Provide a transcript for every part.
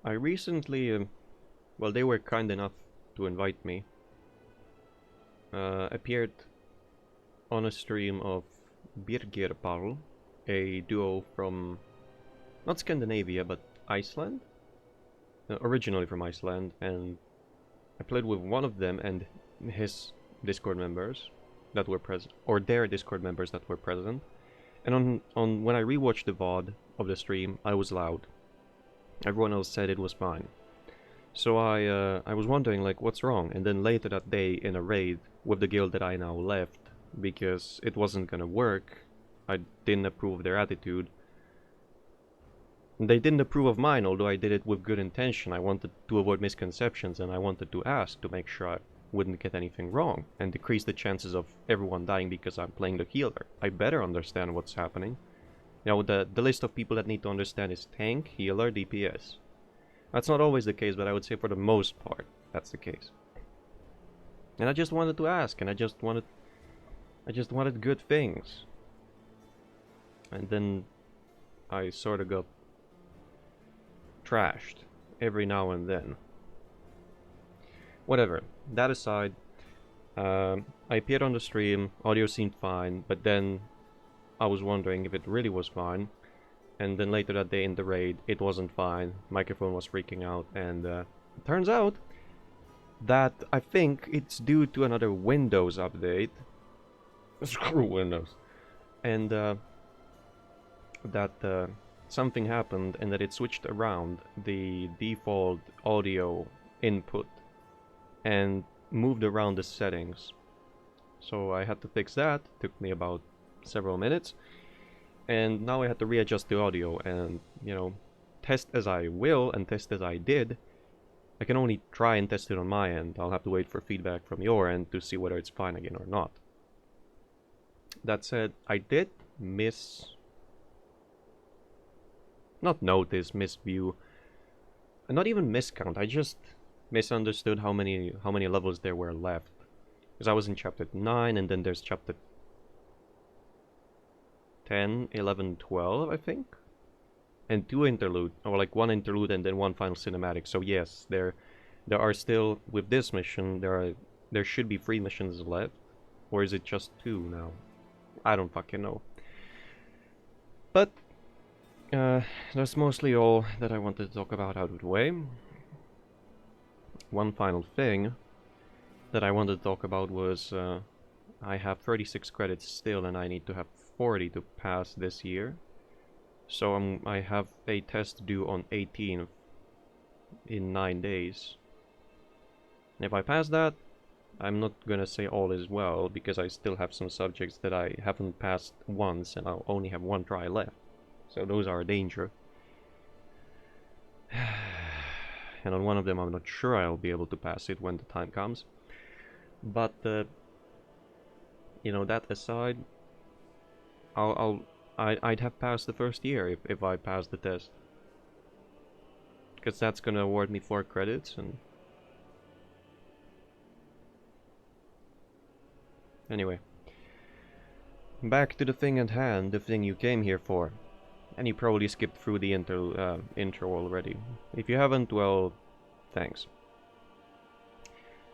I recently, well, they were kind enough to invite me. Appeared on a stream of Birgirpal, a duo from not Scandinavia but Iceland, originally from Iceland, and I played with one of them and his Discord members that were present, or their Discord members that were present. And on when I rewatched the VOD of the stream, I was loud. Everyone else said it was fine. So I was wondering like what's wrong, and then later that day in a raid with the guild that I now left because it wasn't gonna work. I didn't approve of their attitude. They didn't approve of mine, although I did it with good intention. I wanted to avoid misconceptions and I wanted to ask to make sure I wouldn't get anything wrong and decrease the chances of everyone dying because I'm playing the healer. I better understand what's happening. You know, the list of people that need to understand is tank, healer, DPS. That's not always the case, but I would say for the most part, that's the case. And I just wanted to ask, and I just wanted good things. And then I sort of got trashed every now and then. Whatever, that aside, I appeared on the stream, audio seemed fine, but then I was wondering if it really was fine. And then later that day in the raid, it wasn't fine, microphone was freaking out, and it turns out that I think it's due to another Windows update. Screw Windows. And that something happened and that it switched around the default audio input and moved around the settings. So I had to fix that, took me about several minutes. And now I had to readjust the audio and, you know, test as I will and test as I did. I can only try and test it on my end. I'll have to wait for feedback from your end to see whether it's fine again or not. That said, I did not notice, misview, and not even miscount. I just misunderstood how many levels there were left. Because I was in chapter 9 and then there's chapter 10, 11, 12, I think? And 2 interlude, or like 1 interlude and then 1 final cinematic. So yes, there are still, with this mission, there should be 3 missions left. Or is it just 2 now? I don't fucking know. But, that's mostly all that I wanted to talk about out of the way. One final thing that I wanted to talk about was, I have 36 credits still and I need to have 40 to pass this year. So I have a test due on 18th in 9 days. And if I pass that, I'm not gonna say all is well, because I still have some subjects that I haven't passed once and I'll only have 1 try left. So those are a danger. And on one of them I'm not sure I'll be able to pass it when the time comes. But, you know, that aside, I'd have passed the first year if I passed the test. Because that's gonna award me 4 credits and... Anyway. Back to the thing at hand, the thing you came here for. And you probably skipped through the intro already. If you haven't, well, thanks.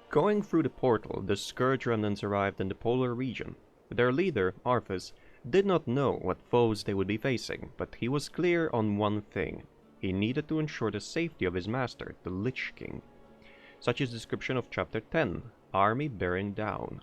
Going through the portal, the Scourge remnants arrived in the polar region. Their leader, Arthas, did not know what foes they would be facing, but he was clear on one thing. He needed to ensure the safety of his master, the Lich King. Such is the description of Chapter 10, Army Bearing Down.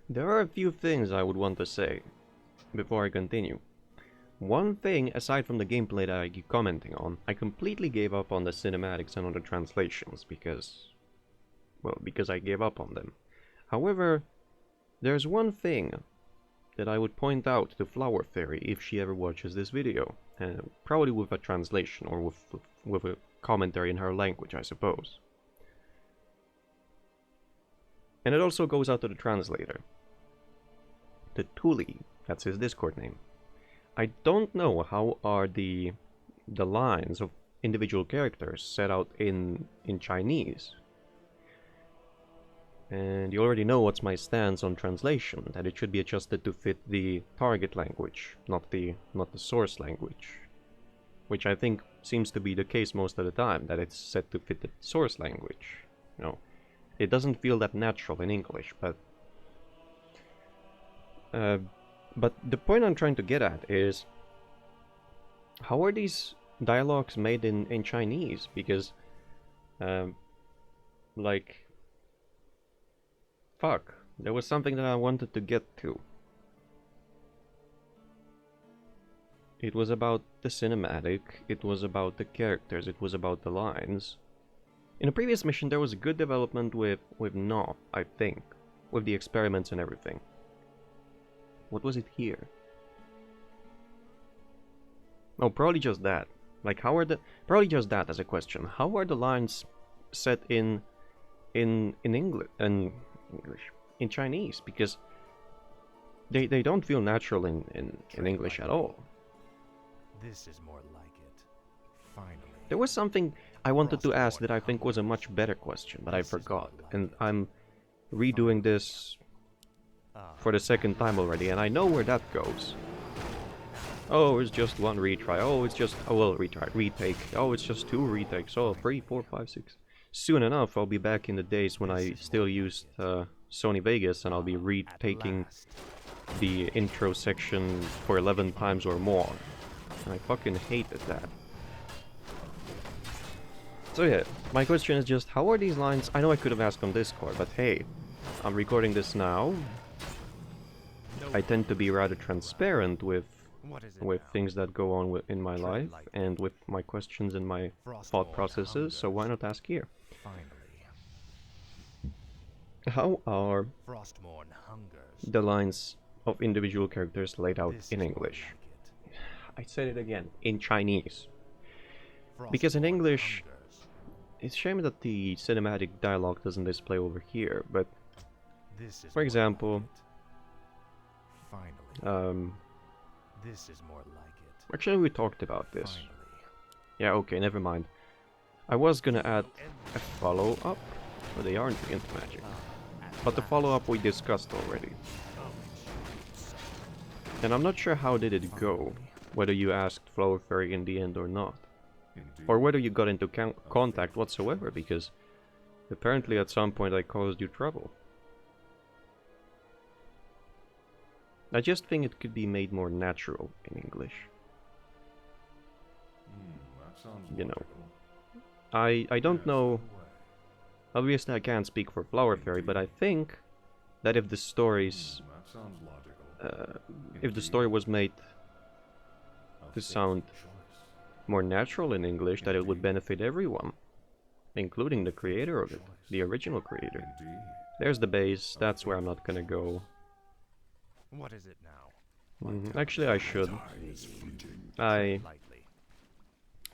There are a few things I would want to say before I continue. One thing, aside from the gameplay that I keep commenting on, I completely gave up on the cinematics and on the translations because I gave up on them. However, there's one thing that I would point out to Flower Fairy if she ever watches this video, probably with a translation or with a commentary in her language, I suppose. And it also goes out to the translator. The Tuli, that's his Discord name. I don't know how are the lines of individual characters set out in Chinese. And you already know what's my stance on translation, that it should be adjusted to fit the target language, not the source language. Which I think seems to be the case most of the time, that it's set to fit the source language. You know, it doesn't feel that natural in English, but the point I'm trying to get at is, how are these dialogues made in Chinese? Because, like, fuck, there was something that I wanted to get to. It was about the cinematic, it was about the characters, it was about the lines. In a previous mission there was a good development with No, I think, with the experiments and everything. What was it here? Oh, probably just that. Like, how are the... Probably just that as a question. How are the lines set in English... in Chinese? Because they don't feel natural in English at all. This is more like it. Finally. There was something I wanted to ask that I think was a much better question, but I forgot. And I'm redoing this for the second time already, and I know where that goes. Oh, it's just one retry. Oh, it's just... Oh, well, retake. Oh, it's just 2 retakes. Oh, 3, 4, 5, 6. Soon enough, I'll be back in the days when I still used Sony Vegas, and I'll be retaking the intro section for 11 times or more. And I fucking hated that. So yeah, my question is just, how are these lines... I know I could have asked on Discord, but hey, I'm recording this now. I tend to be rather transparent with things that go on in my life and with my questions and my thought processes, so why not ask here? How are the lines of individual characters laid out in English? I said it again, in Chinese. Because in English, it's a shame that the cinematic dialogue doesn't display over here, but for example, this is more like it. Actually, we talked about this. Finally. Yeah, okay, never mind. I was gonna add a follow-up, but they aren't into magic. But the follow-up we discussed already. And I'm not sure how did it go, whether you asked Flower Fairy in the end or not. Or whether you got into contact whatsoever, because apparently at some point I caused you trouble. I just think it could be made more natural in English. You know. I don't know... Obviously I can't speak for Flower Fairy, but I think that if the stories... if the story was made to sound more natural in English, that it would benefit everyone. Including the creator of it, the original creator. There's the base, that's where I'm not gonna go. What is it now? Actually, I should. I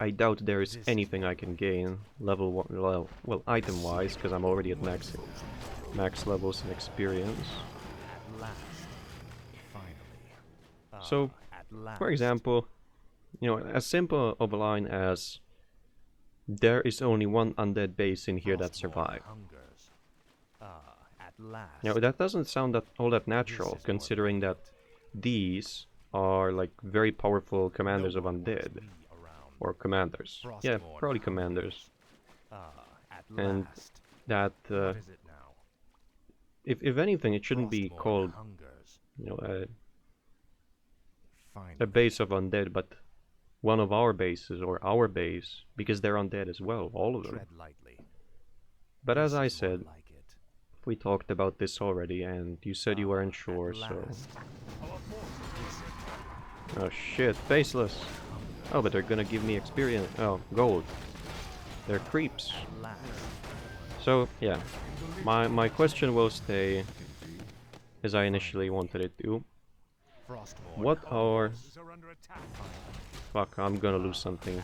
doubt there is anything I can gain level 1, well, item-wise, because I'm already at max levels and experience. So, for example, you know, as simple of a line as there is only one undead base in here that survived. Now, that doesn't sound all that natural, considering that these are like very powerful commanders of undead. Or commanders. Yeah, probably commanders. And that, if anything, it shouldn't be called, you know, a base of undead, but one of our bases, or our base, because they're undead as well, all of them. But as I said, We talked about this already, and you said you weren't sure, so... Oh shit, faceless! Oh, but they're gonna give me experience. Oh, gold. They're creeps. So, yeah. My question will stay as I initially wanted it to. What are... Fuck, I'm gonna lose something.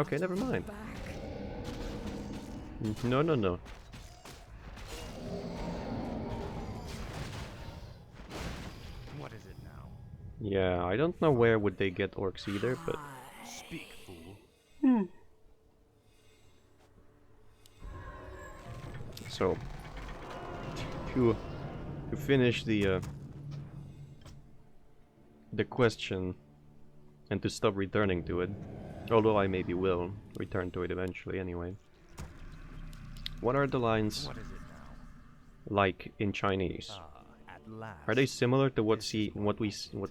Okay, never mind. No, no, no. What is it now? Yeah, I don't know where would they get orcs either, but... Speak, fool. So... To finish the question, and to stop returning to it, although I maybe will return to it eventually anyway. What are the lines What is it now? like in Chinese? At last. Are they similar to what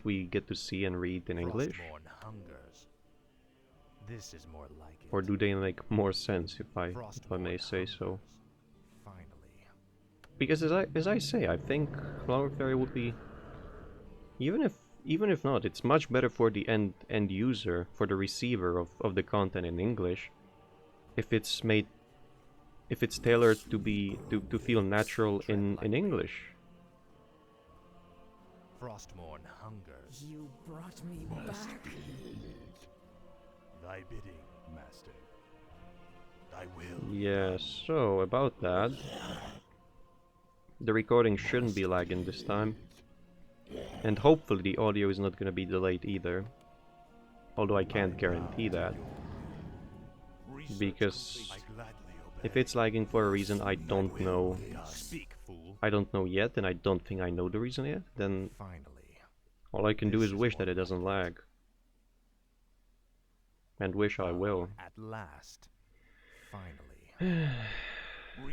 we get to see and read in English? Frostborn hungers. This is more like it. Or do they make more sense, if I may say so? Finally. Because as I say, I think Flower Fairy would be, even if not, it's much better for the end user, for the receiver of the content in English, if it's tailored to feel natural in English. Frostborn hungers. You brought me back. Thy bidding, master. Thy will. Yeah, so about that, the recording shouldn't be lagging this time, and hopefully the audio is not going to be delayed either, although I can't guarantee that, because if it's lagging for a reason I don't know, yet, and I don't think I know the reason yet, then all I can do is wish that it doesn't lag. And wish I will. At last. Finally.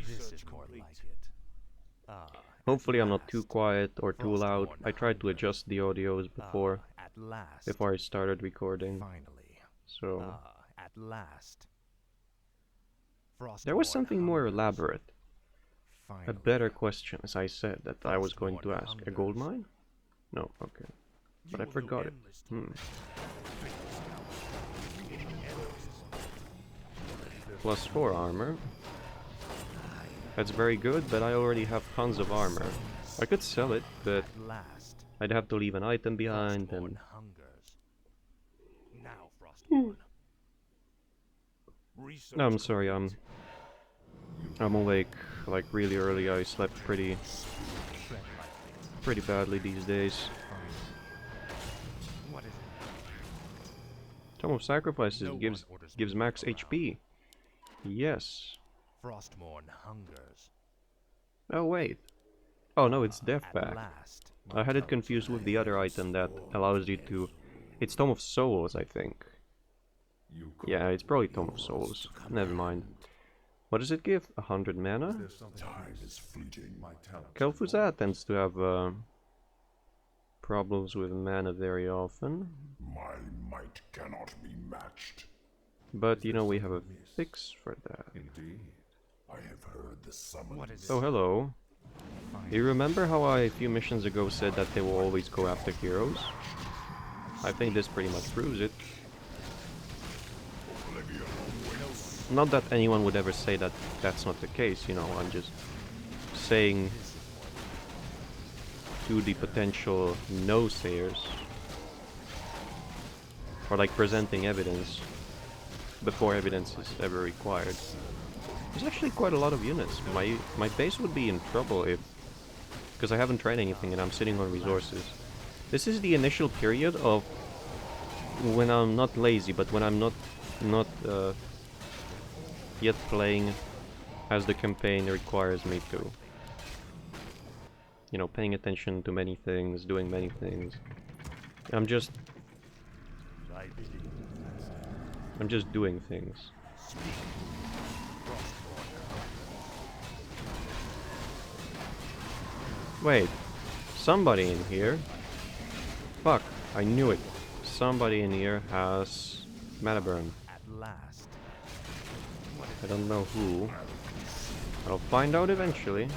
This is more like it. Hopefully I'm not too quiet or too loud. I tried to adjust the audios before I started recording. Finally. So At last. there was something more elaborate. A better question, as I said, that I was going to ask. A gold mine? No, okay. But I forgot it. +4 armor. That's very good, but I already have tons of armor. I could sell it, but I'd have to leave an item behind, and... No, I'm sorry, I'm awake, like, really early. I slept pretty badly these days. Tome of Sacrifices gives max HP. Yes. Frostborn hungers. Oh wait. Oh no, it's Death Pack. I had it confused with the other item that allows you to... It's Tome of Souls, I think. Yeah, it's probably Tome of Souls. Never mind. What does it give? 100 mana? Kel'Thuzad tends to have problems with mana very often. My might cannot be matched. But you know, we have a fix for that. Indeed. I have heard the summons. Oh, hello. You remember how I, a few missions ago, said that they will always go after heroes? I think this pretty much proves it. Not that anyone would ever say that that's not the case, you know, I'm just saying to the potential no-sayers, or like presenting evidence before evidence is ever required. There's actually quite a lot of units. My base would be in trouble if... because I haven't tried anything and I'm sitting on resources. This is the initial period of when I'm not lazy, but when I'm not yet playing as the campaign requires me to. You know, paying attention to many things, doing many things. I'm just doing things. Wait, somebody in here. Fuck, I knew it. Somebody in here has mana burn. I don't know who. I'll find out eventually.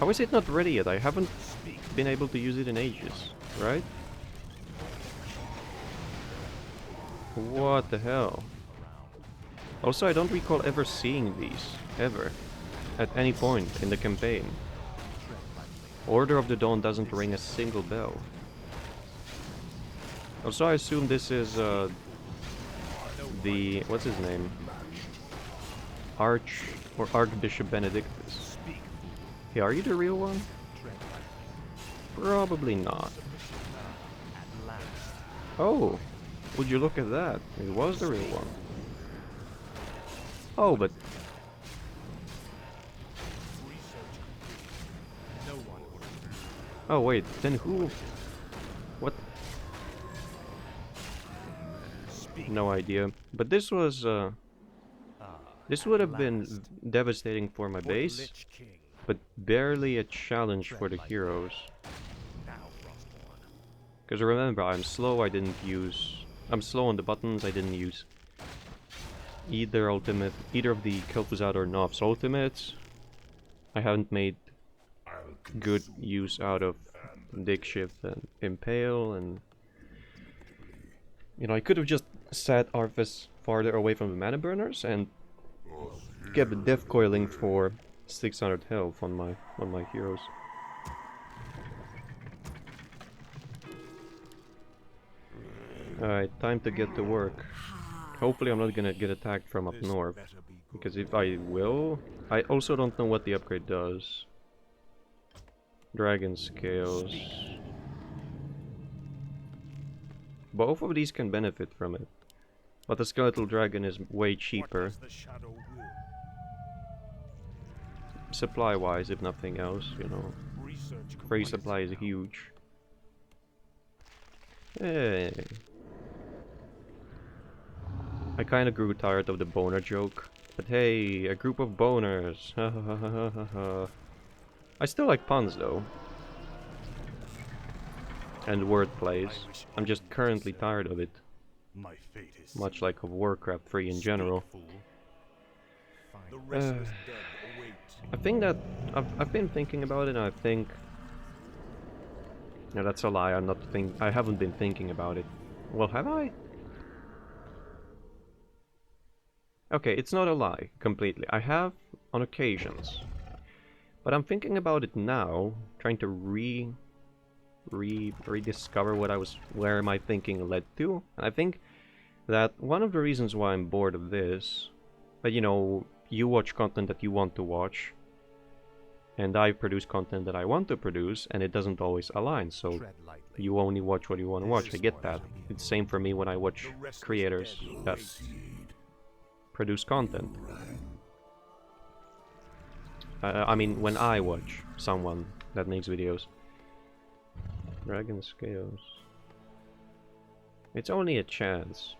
How is it not ready yet? I haven't been able to use it in ages, right? What the hell? Also, I don't recall ever seeing these, ever, at any point in the campaign. Order of the Dawn doesn't ring a single bell. Also, I assume this is, the... what's his name? Archbishop Benedictus. Hey, are you the real one? Probably not. Oh, would you look at that? It was the real one. Oh, but... oh wait, then who... what? No idea. But this was, this would have been devastating for my base, but barely a challenge for the heroes. Because remember, I'm slow, I'm slow on the buttons, I didn't use either of the Kel'Thuzad or Nob's ultimates. I haven't made good use out of Dig Shift and Impale, and... you know, I could have just set Arthas farther away from the mana burners and kept death coiling for 600 health on my heroes. Alright, time to get to work. Hopefully I'm not gonna get attacked from up north, because if I will... I also don't know what the upgrade does. Dragon Scales... both of these can benefit from it, but the Skeletal Dragon is way cheaper. Supply-wise, if nothing else, you know. Free supply is huge. Hey. I kinda grew tired of the boner joke, but hey, a group of boners. I still like puns though. And wordplays. I'm just currently tired of it. Much like of Warcraft 3 in general. I think that I've been thinking about it, and I think... no, that's a lie. I haven't been thinking about it. Well, have I? Okay, it's not a lie completely. I have on occasions, but I'm thinking about it now, trying to rediscover where my thinking led to. And I think that one of the reasons why I'm bored of this, but you know, you watch content that you want to watch, and I produce content that I want to produce, and it doesn't always align, so you only watch what you want to watch. I get that. It's the same for me when I watch creators that produce content. I mean, when I watch someone that makes videos. Dragon Scales. It's only a chance,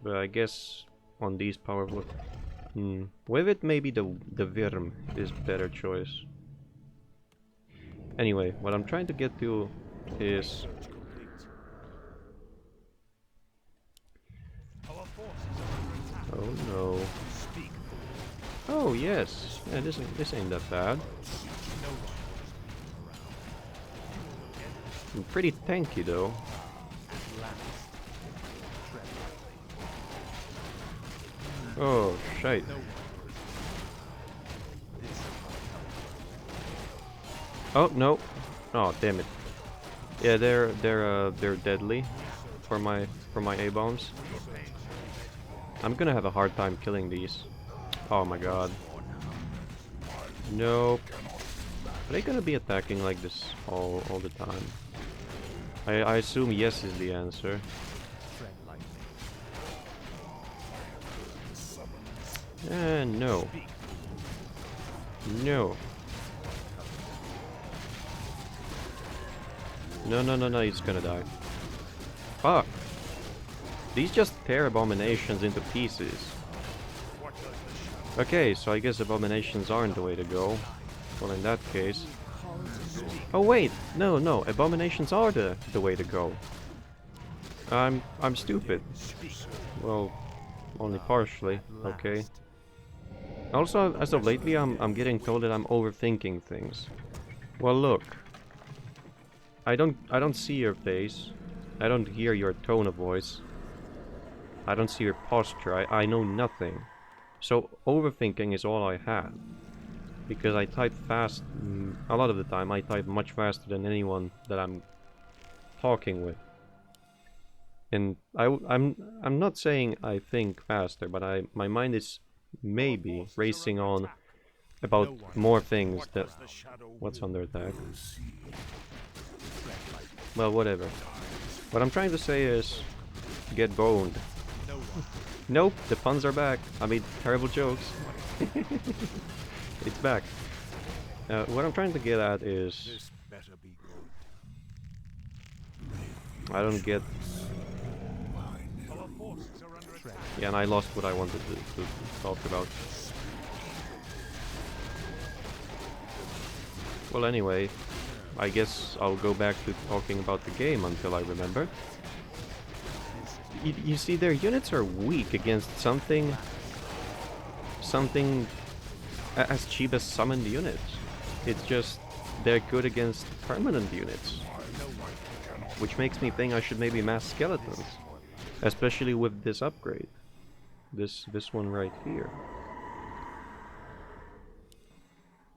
but I guess on these powerful... with it, maybe the Virm is better choice. Anyway, what I'm trying to get to is... oh no. Oh yes, yeah, this ain't that bad. I'm pretty tanky though. Oh shite. Oh no. Oh damn it. Yeah, they're deadly for my A-bombs. I'm gonna have a hard time killing these. Oh my god. Nope. Are they gonna be attacking like this all the time? I assume yes is the answer. And no. No. No, he's gonna die. Fuck. These just tear abominations into pieces. Okay, so I guess abominations aren't the way to go. Well, in that case... oh wait, no, abominations are the way to go. I'm stupid. Well, only partially, okay. Also, as of lately, I'm getting told that I'm overthinking things. Well, look. I don't see your face. I don't hear your tone of voice. I don't see your posture. I know nothing. So overthinking is all I have. Because I type fast a lot of the time. I type much faster than anyone that I'm talking with. And I'm not saying I think faster, but my mind is maybe racing on about more things that... What's under attack? Well, whatever. What I'm trying to say is... Get boned. Nope, the puns are back. I made terrible jokes. It's back. What I'm trying to get at is... I don't get... Yeah, and I lost what I wanted to talk about. Well, anyway, I guess I'll go back to talking about the game until I remember. You see, their units are weak against something as cheap as summoned units. It's just they're good against permanent units, which makes me think I should maybe mass skeletons, especially with this upgrade. This one right here.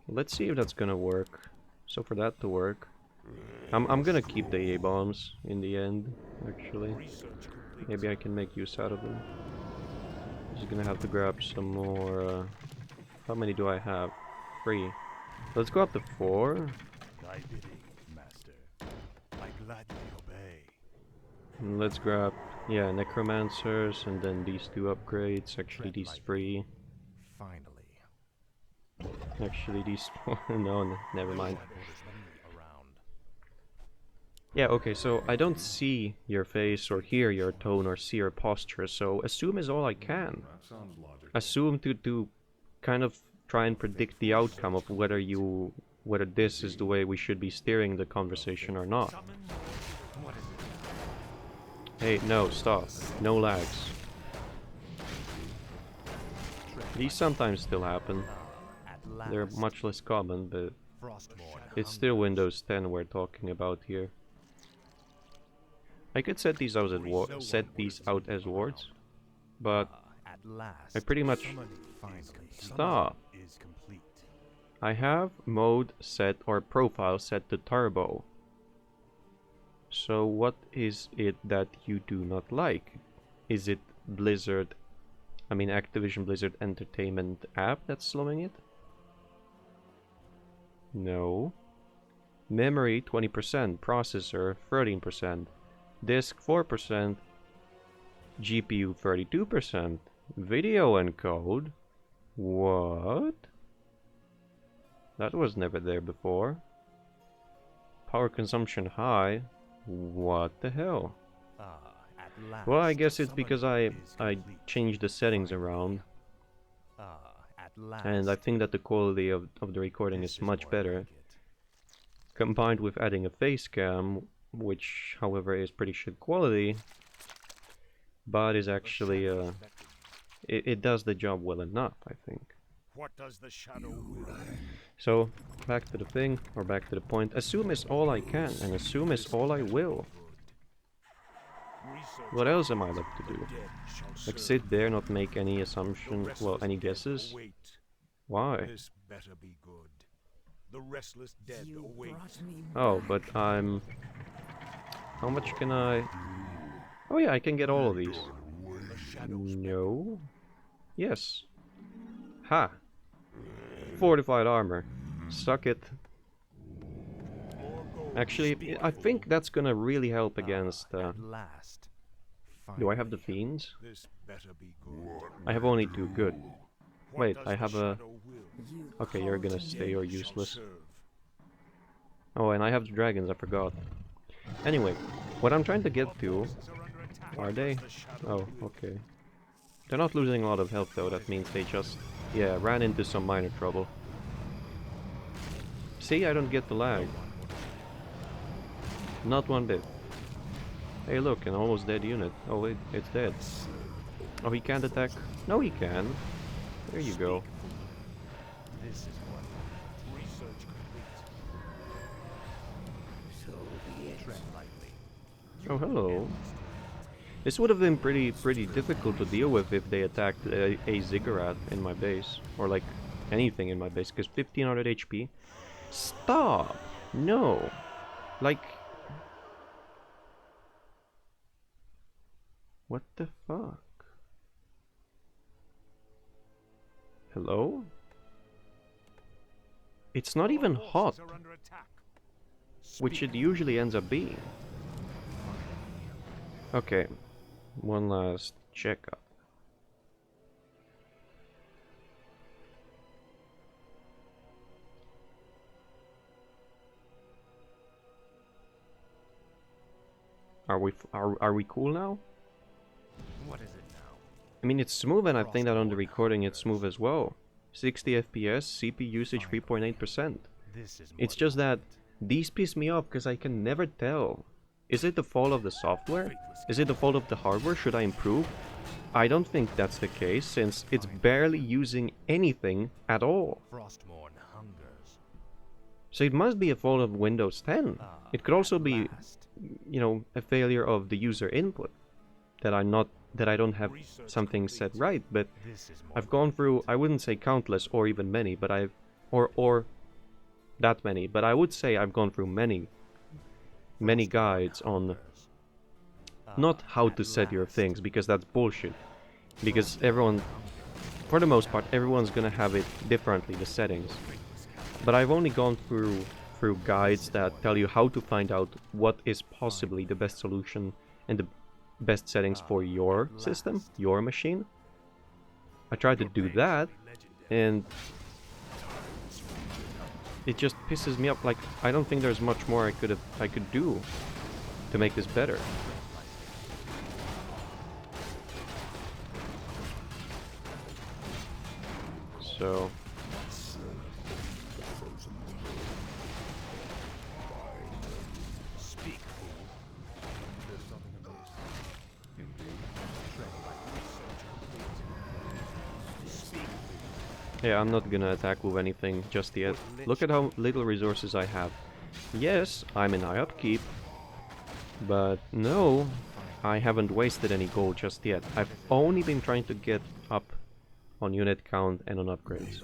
Let's see if that's gonna work. So for that to work, I'm gonna keep the A-bombs in the end, actually. Maybe I can make use out of them. Just gonna have to grab some more, how many do I have? 3. Let's go up to 4. Thy bidding, master. I gladly obey. And let's grab, yeah, necromancers, and then these 2 upgrades. Actually, these 3. Finally. Actually, these 4. No, never mind. Yeah, okay, so I don't see your face or hear your tone or see your posture, so assume is all I can. Assume to kind of try and predict the outcome of whether this is the way we should be steering the conversation or not. Hey, no, stop. No lags. These sometimes still happen. They're much less common, but it's still Windows 10 we're talking about here. I could set these out as wards, but I pretty much... Stop! I have mode set or profile set to turbo. So what is it that you do not like? Is it Activision Blizzard Entertainment app that's slowing it? No. Memory 20%, processor 13%. Disk 4%, GPU 32%, video encode. What? That was never there before. Power consumption high. What the hell? Well, I guess it's because I changed the settings around. And I think that the quality of the recording is much better. Combined with adding a face cam, which, however, is pretty shit quality, but is actually, it does the job well enough, I think. What does the shadow will? So, back to the thing, or back to the point. Assume is all I can, and assume is all I will. What else am I left to do? Like, sit there, not make any assumption, well, any guesses? Why? This better be good. The restless dead You await. brought me Oh, back. but I'm... How much can I... Oh yeah, I can get all of these. No. Yes. Ha! Fortified armor. Suck it. Actually, I think that's gonna really help against... At last. Do I have the fiends? This better be good. I have only 2. Good. What Wait, does I the have a... shadow will? You Okay, you're gonna called stay me. or Shall useless. serve. Oh, and I have the dragons, I forgot. Anyway, what I'm trying to get to... Forces are under attack. Are they? What does the shadow Oh, will? okay. They're not losing a lot of health though, that means they just... Yeah, ran into some minor trouble. See, I don't get the lag. Not one bit. Hey look, an almost dead unit. Oh wait, it's dead. Oh, he can't attack? No, he can. There you go. This is what research complete. Oh, hello. This would have been pretty difficult to deal with if they attacked a ziggurat in my base. Or like anything in my base, because 1500 HP. Stop! No! Like... What the fuck? Hello? It's not even hot, which it usually ends up being. Okay, one last checkup. Are we cool now? What is it now? I mean, it's smooth, and I think that on the recording it's smooth as well. 60 FPS, CPU usage 3.8%. It's just that these piss me off because I can never tell. Is it the fault of the software? Is it the fault of the hardware? Should I improve? I don't think that's the case, since it's barely using anything at all. So it must be a fault of Windows 10. It could also be, you know, a failure of the user input. That I don't have something set right, but I've gone through, I wouldn't say countless or even many, but or that many, but I would say I've gone through many guides on not how to set your things, because that's bullshit. Because everyone, for the most part, everyone's gonna have it differently, the settings. But I've only gone through guides that tell you how to find out what is possibly the best solution and the best settings for your system, your machine. I tried to do that, and it just pisses me off. Like, I don't think there's much more I could do to make this better. So yeah, I'm not gonna attack with anything just yet. Look at how little resources I have. Yes, I'm in high upkeep, but no, I haven't wasted any gold just yet. I've only been trying to get up on unit count and on upgrades.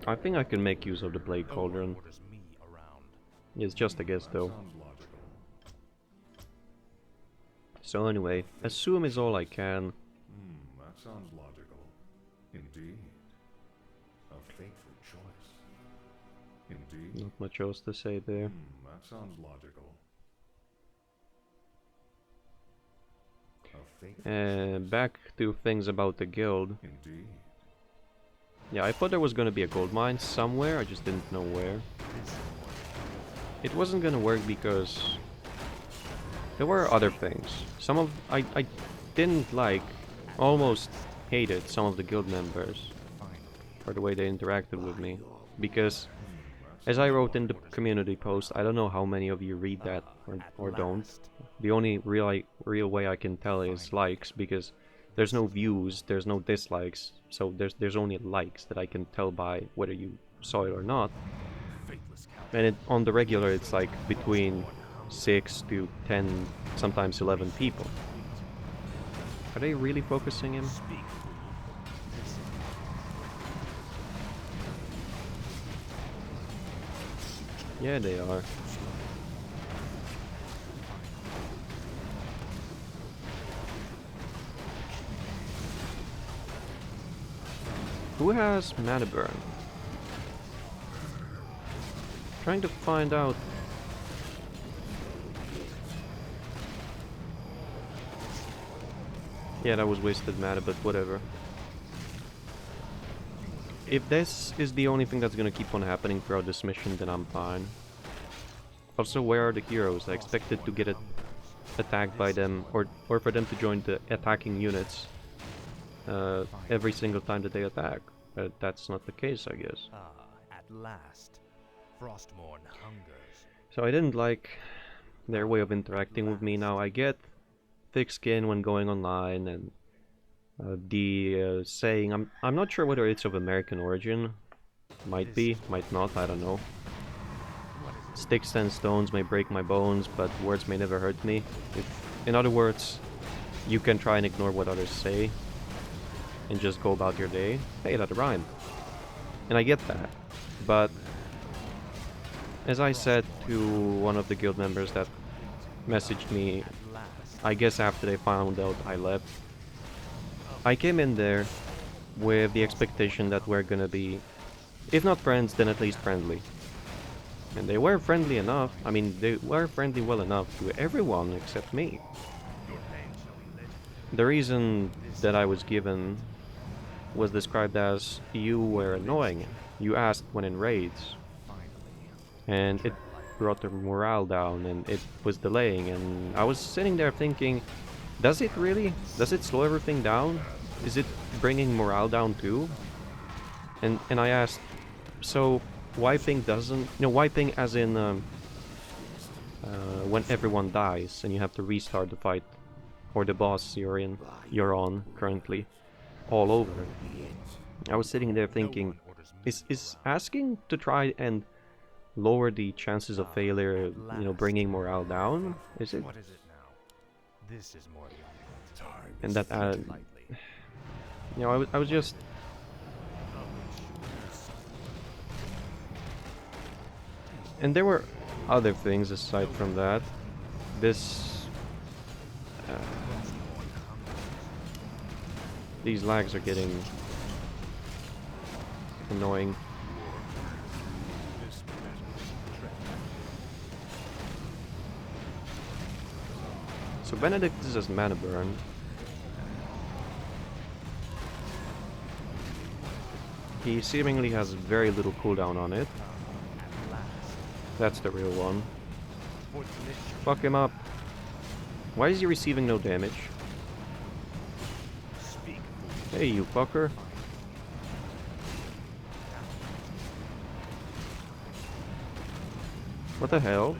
I think I can make use of the Blade Cauldron. It's just a guess though. So anyway, assume is all I can. That sounds logical. Indeed. A fateful choice. Indeed. Not much else to say there. That sounds logical. Back to things about the guild. Indeed. Yeah, I thought there was gonna be a gold mine somewhere, I just didn't know where. It wasn't gonna work because there were other things. Some of I didn't like, almost hated some of the guild members for the way they interacted with me. Because, as I wrote in the community post, I don't know how many of you read that or don't. The only real way I can tell is likes, because there's no views, there's no dislikes, so there's only likes that I can tell by whether you saw it or not. And on the regular it's like between 6 to 10, sometimes 11 people. Are they really focusing him? Yeah, they are. Who has mana burn? Trying to find out. Yeah, that was wasted mana, but whatever. If this is the only thing that's gonna keep on happening throughout this mission, then I'm fine. Also, where are the heroes? I expected to get attacked by them, or for them to join the attacking units every single time that they attack. But that's not the case, I guess. At last, Frostmourne hungers. So I didn't like their way of interacting with me. Now I get thick skin when going online, and the saying, I'm not sure whether it's of American origin. Might be, might not, I don't know. Sticks and stones may break my bones, but words may never hurt me. In other words, you can try and ignore what others say and just go about your day. Hey, that rhymed. And I get that. But as I said to one of the guild members that messaged me, I guess after they found out I left, I came in there with the expectation that we're gonna be, if not friends, then at least friendly. And they were friendly enough. I mean, they were friendly well enough to everyone except me. The reason that I was given was described as, you were annoying. You asked when in raids. And it brought the morale down, and it was delaying, and I was sitting there thinking, does it really? Does it slow everything down? Is it bringing morale down too? And I asked, so wiping doesn't, wiping as in when everyone dies and you have to restart the fight, or the boss you're on currently, all over. I was sitting there thinking, is asking to try and lower the chances of failure, bringing morale down? Is it? What is it now? This is more like it. And that, I was just. And there were other things aside from that. This. These lags are getting annoying. So Benedict is just mana burn. He seemingly has very little cooldown on it. That's the real one. Fuck him up. Why is he receiving no damage? Hey, you fucker. What the hell?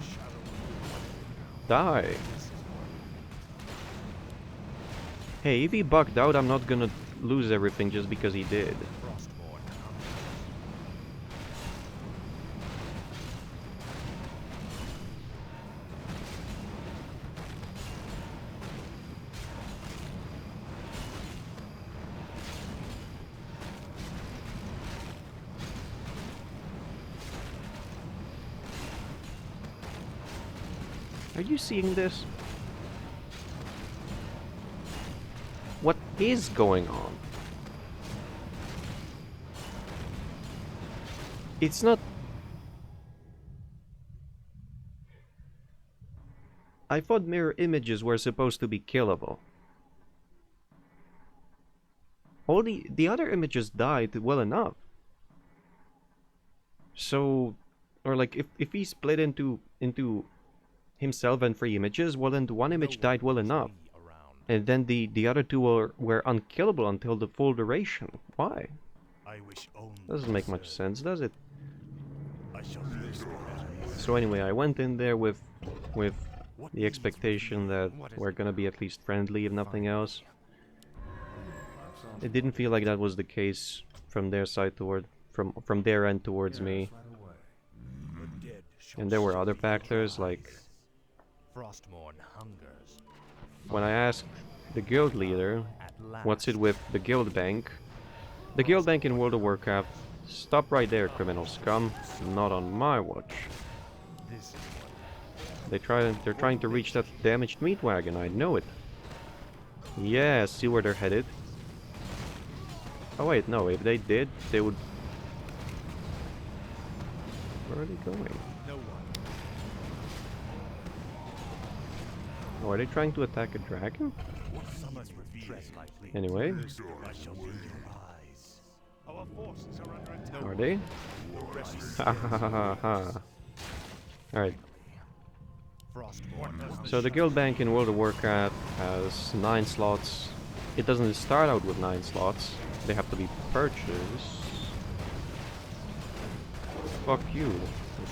Die. Hey, if he bugged out, I'm not gonna lose everything just because he did. Are you seeing this? What is going on? It's not... I thought mirror images were supposed to be killable. All the other images died well enough. So, or like if he split into himself and 3 images, well then the one image died well enough. And then the other 2 were unkillable until the full duration. Why? Doesn't make much sense, does it? So anyway, I went in there with the expectation that we're gonna be at least friendly, if nothing else. It didn't feel like that was the case from their side from their end towards me. And there were other factors, like when I asked the guild leader, what's it with the guild bank? The guild bank in World of Warcraft, stop right there, criminal scum, not on my watch. They're trying to reach that damaged meat wagon, I know it. Yeah, see where they're headed? Oh wait, no, if they did, they would... Where are they going? Oh, are they trying to attack a dragon? Anyway. Are they? Ha ha ha ha ha. Alright. So the guild bank in World of Warcraft has 9 slots. It doesn't start out with 9 slots. They have to be purchased. Fuck you.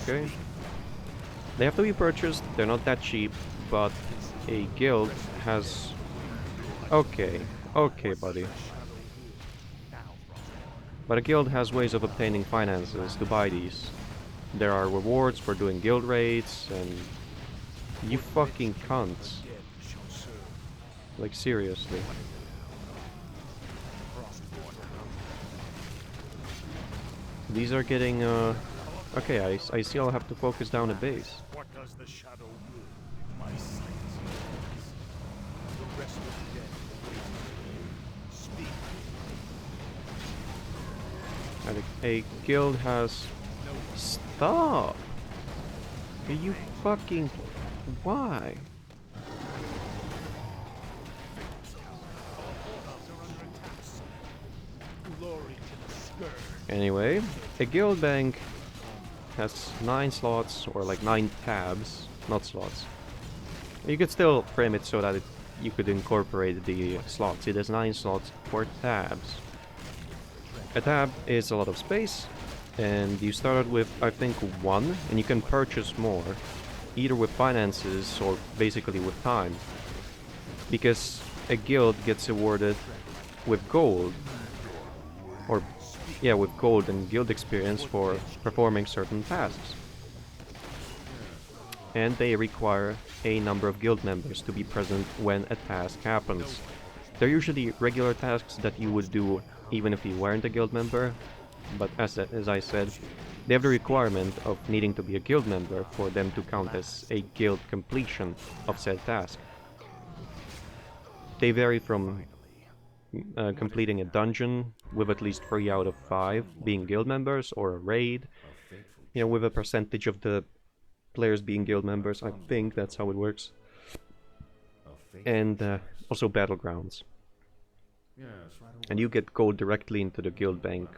Okay. They have to be purchased. They're not that cheap, but a guild has... Okay, okay, buddy. But a guild has ways of obtaining finances to buy these. There are rewards for doing guild raids, and... You fucking cunts. Like, seriously. These are getting, okay, I see I'll have to focus down a base. What does the shadow will? My sight. The rest of the dead await. Speak. And a guild has... Stop! Are you fucking... Why? Anyway, a guild bank has 9 slots, or like 9 tabs, not slots. You could still frame it so that you could incorporate the slots. It has 9 slots for tabs. A tab is a lot of space, and you started with, I think, 1, and you can purchase more, either with finances or basically with time. Because a guild gets awarded with gold, or yeah, with gold and guild experience for performing certain tasks. And they require a number of guild members to be present when a task happens. They're usually regular tasks that you would do even if you weren't a guild member, but as I said, they have the requirement of needing to be a guild member for them to count as a guild completion of said task. They vary from completing a dungeon with at least 3 out of 5 being guild members, or a raid, you know, with a percentage of the players being guild members. I think that's how it works. And also battlegrounds. And you get gold directly into the guild bank.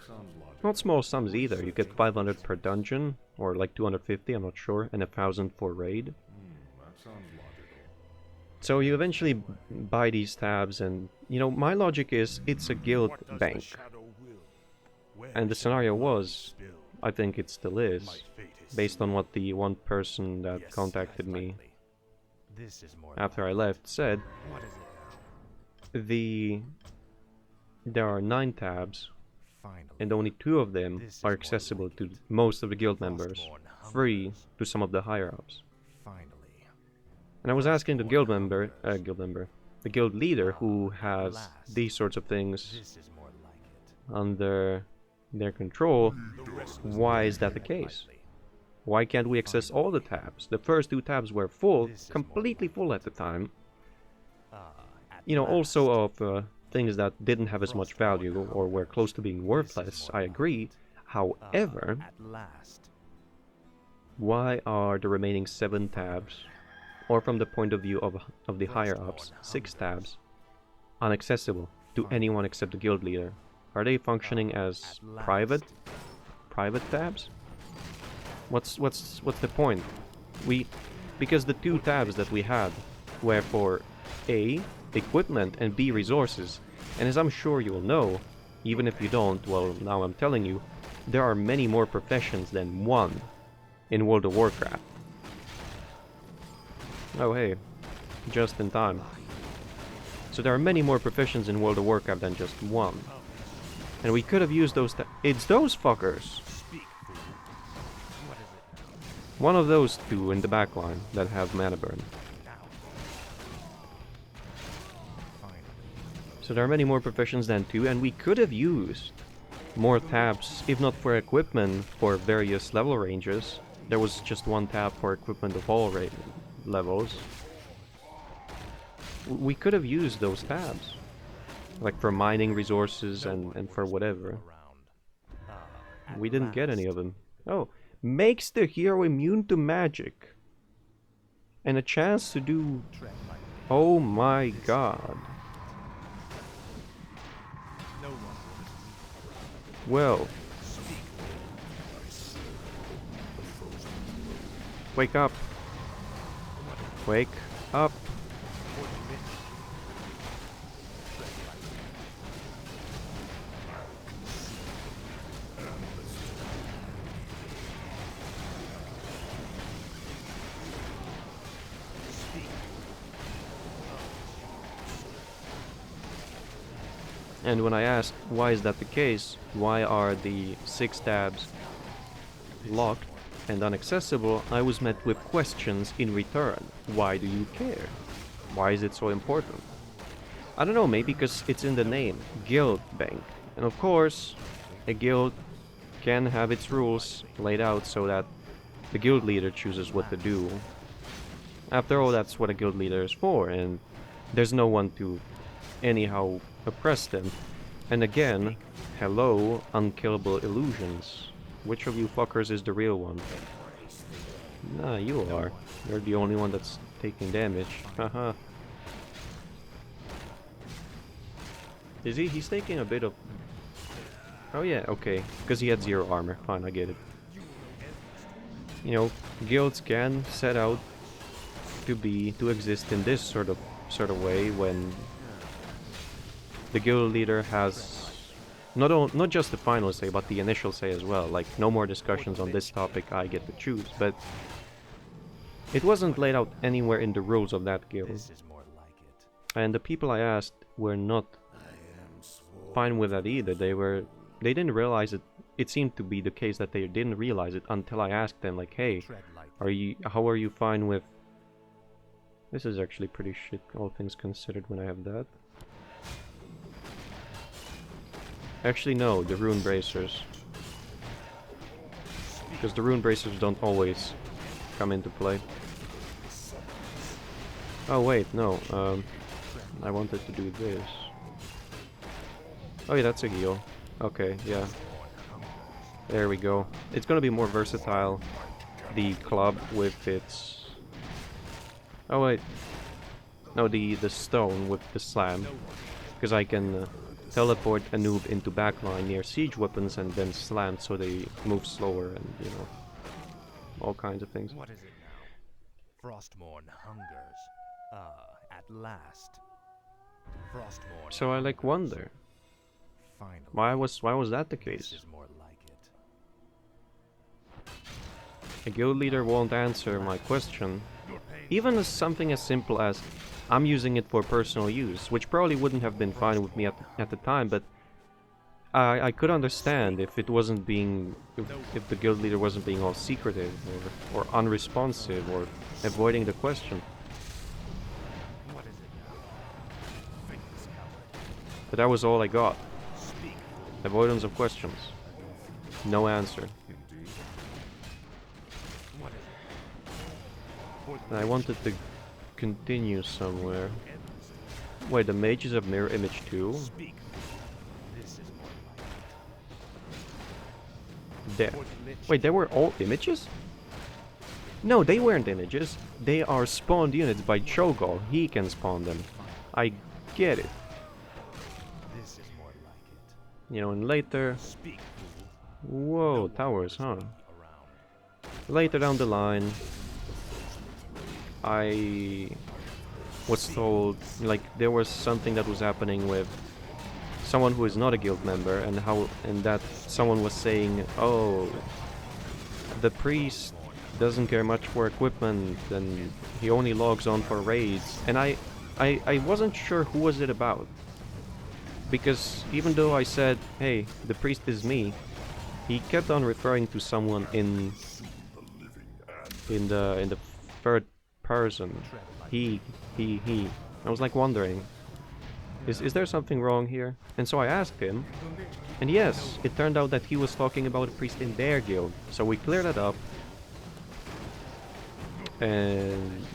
Not small sums either. You get 500 per dungeon, or like 250, I'm not sure, and 1,000 for raid. So you eventually buy these tabs, and, you know, my logic is it's a guild bank. And the scenario was, I think it still is, based on what the one person that contacted me after I left said. There are 9 tabs, and only 2 of them are accessible to most of the guild members, 3 to some of the higher-ups. And I was asking the the guild leader, who has these sorts of things under their control, why is that the case? Why can't we access all the tabs? The first 2 tabs were full, completely full at the time. You know, also of things that didn't have as much value or were close to being worthless, I agree. However, why are the remaining 7 tabs, or from the point of view of the higher-ups, 6 tabs, inaccessible to anyone except the guild leader? Are they functioning as private tabs? What's the point? Because the 2 tabs that we had were for A, equipment, and B, resources. And as I'm sure you'll know, even if you don't, well, now I'm telling you, there are many more professions than 1 in World of Warcraft. Oh hey, just in time. So there are many more professions in World of Warcraft than just 1. And we could have used those it's those fuckers! One of those 2 in the backline that have mana burn. So there are many more professions than 2, and we could have used more tabs, if not for equipment, for various level ranges. There was just 1 tab for equipment of all levels. We could have used those tabs, like for mining resources and for whatever. We didn't get any of them. Oh, makes the hero immune to magic. And a chance to do... Oh my god. Well. Wake up. Wake up. And when I asked why is that the case, why are the 6 tabs locked and inaccessible, I was met with questions in return. Why do you care? Why is it so important? I don't know, maybe because it's in the name, Guild Bank. And of course, a guild can have its rules laid out so that the guild leader chooses what to do. After all, that's what a guild leader is for, and there's no one to anyhow oppress them. And again, hello, unkillable illusions. Which of you fuckers is the real one? Nah, you are. You're the only one that's taking damage. Haha. Is he? He's taking a bit of... Oh yeah, okay. Because he had 0 armor. Fine, I get it. You know, guilds can set out to exist in this sort of way when the guild leader has not just the final say, but the initial say as well. Like, no more discussions on this topic, I get to choose. But it wasn't laid out anywhere in the rules of that guild. And the people I asked were not fine with that either. They didn't realize it. It seemed to be the case that they didn't realize it until I asked them, like, hey, how are you fine with... This is actually pretty shit, all things considered, when I have that. Actually, no, the rune bracers. Because the rune bracers don't always come into play. Oh wait, no, I wanted to do this. Oh yeah, that's a heal. Okay, yeah. There we go. It's gonna be more versatile, the club with its... Oh wait. No, the stone with the slam. Because I can teleport a noob into backline near siege weapons and then slam so they move slower and, you know, all kinds of things. What is it now? Frostmourne hungers. At last. Frostmourne. So I like wonder. Finally. Why was that the case? This is more like it. A guild leader won't answer my question. Even as something as simple as I'm using it for personal use, which probably wouldn't have been fine with me at the time, but I could understand if it wasn't being, if the guild leader wasn't being all secretive or unresponsive or avoiding the question. What is it now? Fingers covered. But that was all I got. Speak. Avoidance of questions. No answer. Indeed. What is it? And I wanted to continue somewhere. Wait, the mages have mirror image too? Speak. This is more like There. Wait, they were all images? No, they weren't images. They are spawned units by Cho'Gall. He can spawn them. I get it. This is more like it. You know, and later... Speak, fool. Whoa, towers, huh? Around. Later down the line, I was told, like, there was something that was happening with someone who is not a guild member, and that someone was saying, oh, the priest doesn't care much for equipment and he only logs on for raids. And I wasn't sure who was it about, because even though I said, hey, the priest is me, he kept on referring to someone in the third person. He. I was like wondering, is there something wrong here? And so I asked him, and yes, it turned out that he was talking about a priest in their guild. So we cleared it up. And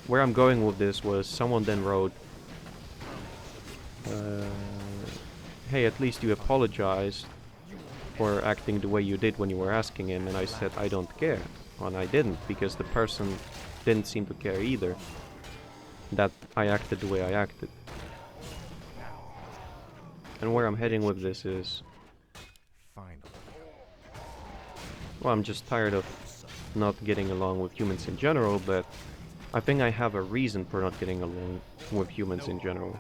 where I'm going with this was, someone then wrote, hey, at least you apologized for acting the way you did when you were asking him. And I said, I don't care. And I didn't, because the person didn't seem to care either that I acted the way I acted. And where I'm heading with this is, well, I'm just tired of not getting along with humans in general, but I think I have a reason for not getting along with humans in general.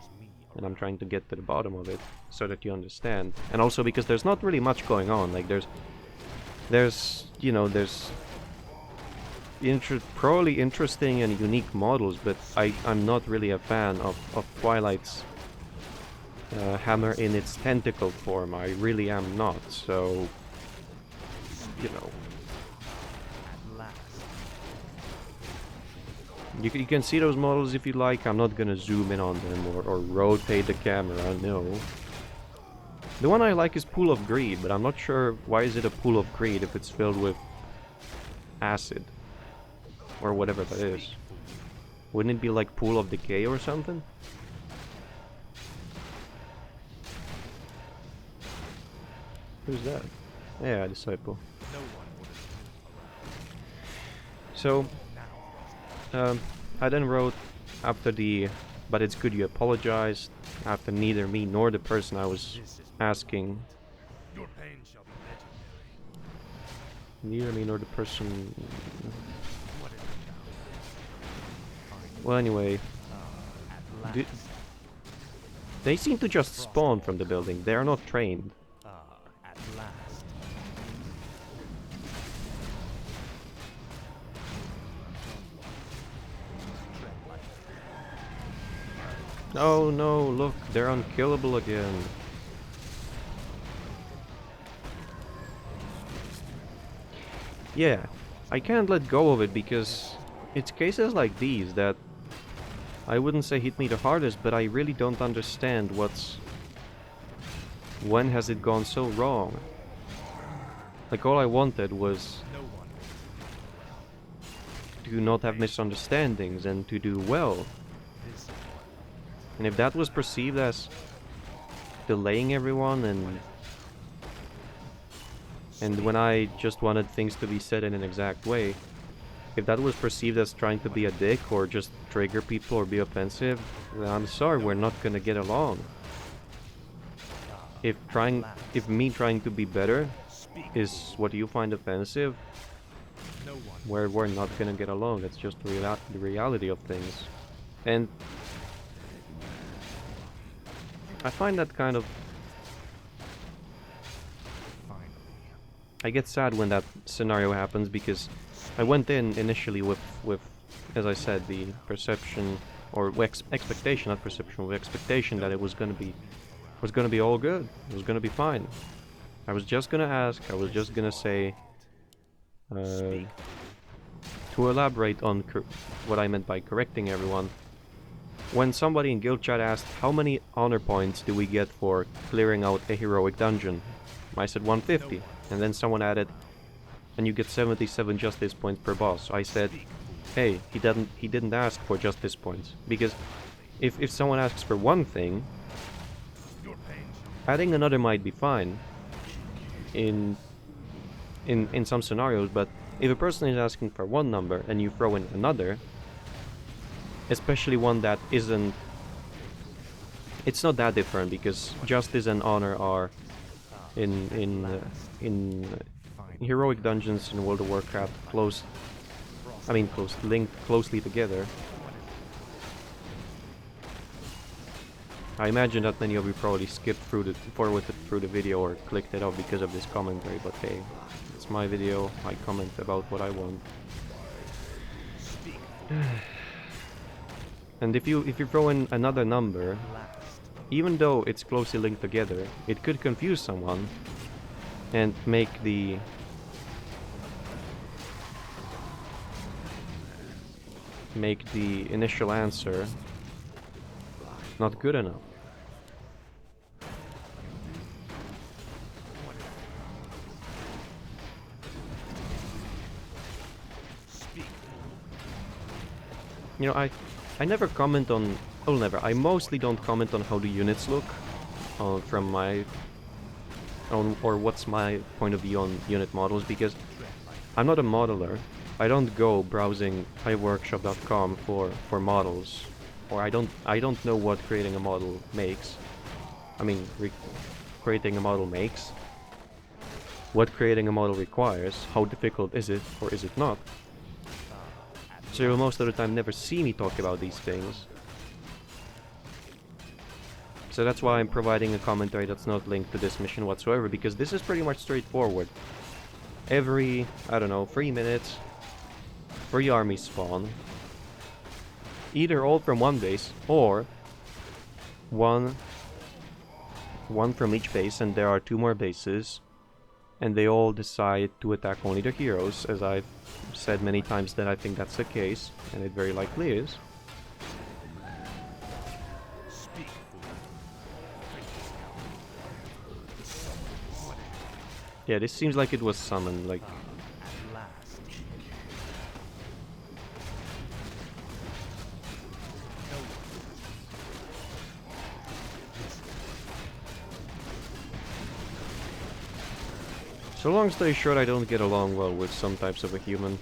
And I'm trying to get to the bottom of it, so that you understand. And also because there's not really much going on. Like, there's probably interesting and unique models, but I'm not really a fan of Twilight's hammer in its tentacle form. I really am not, so... You know. At last. You can see those models if you like. I'm not gonna zoom in on them or rotate the camera, no. The one I like is Pool of Greed, but I'm not sure why is it a Pool of Greed if it's filled with acid. Or whatever that is. Wouldn't it be like Pool of Decay or something? Who's that? Yeah, Disciple. No one would have So, now. I then wrote after the "but it's good you apologized," after neither me nor the person I was This is asking, your pain shall be legendary. neither me nor the person... What is it now? Well, anyway, At Do- last. they seem to just spawn from the building. They are not trained. At last. Tread lightly. Oh no, look, they're unkillable again. Yeah, I can't let go of it because it's cases like these that I wouldn't say hit me the hardest, but I really don't understand when has it gone so wrong? Like, all I wanted was No one. to not have misunderstandings and to do well. This And if that was perceived as delaying everyone and when I just wanted things to be said in an exact way, if that was perceived as trying to be a dick or just trigger people or be offensive, then I'm sorry, we're not gonna get along. If me trying to be better speak. is what you find offensive, No one. we're not gonna get along. That's just the reality of things. And I find that kind of... Finally. I get sad when that scenario happens because I went in initially with as I said, the perception or expectation, not perception, with expectation that it was gonna be all good. It was gonna be fine. I was just gonna ask. I was just gonna say to elaborate on what I meant by correcting everyone. When somebody in guild chat asked how many honor points do we get for clearing out a heroic dungeon, I said 150, and then someone added, and you get 77 justice points per boss. I said, hey, he didn't ask for justice points, because if someone asks for one thing, Your pain shall adding another might be fine in some scenarios, but if a person is asking for one number and you throw in another, especially one that isn't... It's not that different, because justice and honor are in heroic dungeons in World of Warcraft linked closely together. I imagine that many of you probably skipped forward through the video or clicked it off because of this commentary, but hey, it's my video, I comment about what I want. And if you throw in another number, even though it's closely linked together, it could confuse someone and make the initial answer not good enough. You know, I never comment on... Oh, never. I mostly don't comment on how the units look from my own... or what's my point of view on unit models, because I'm not a modeler. I don't go browsing iworkshop.com for models, or I don't know what creating a model makes. I mean, creating a model makes. What creating a model requires, how difficult is it, or is it not? So you'll most of the time never see me talk about these things. So that's why I'm providing a commentary that's not linked to this mission whatsoever, because this is pretty much straightforward. Every, I don't know, 3 minutes, 3 armies spawn. Either all from one base, or one one from each base, and there are 2 more bases, and they all decide to attack only the heroes, as I've said many times that I think that's the case, and it very likely is. Speak, fool. Yeah, this seems like it was summoned, like... At last. No one. So long story short, I don't get along well with some types of a human.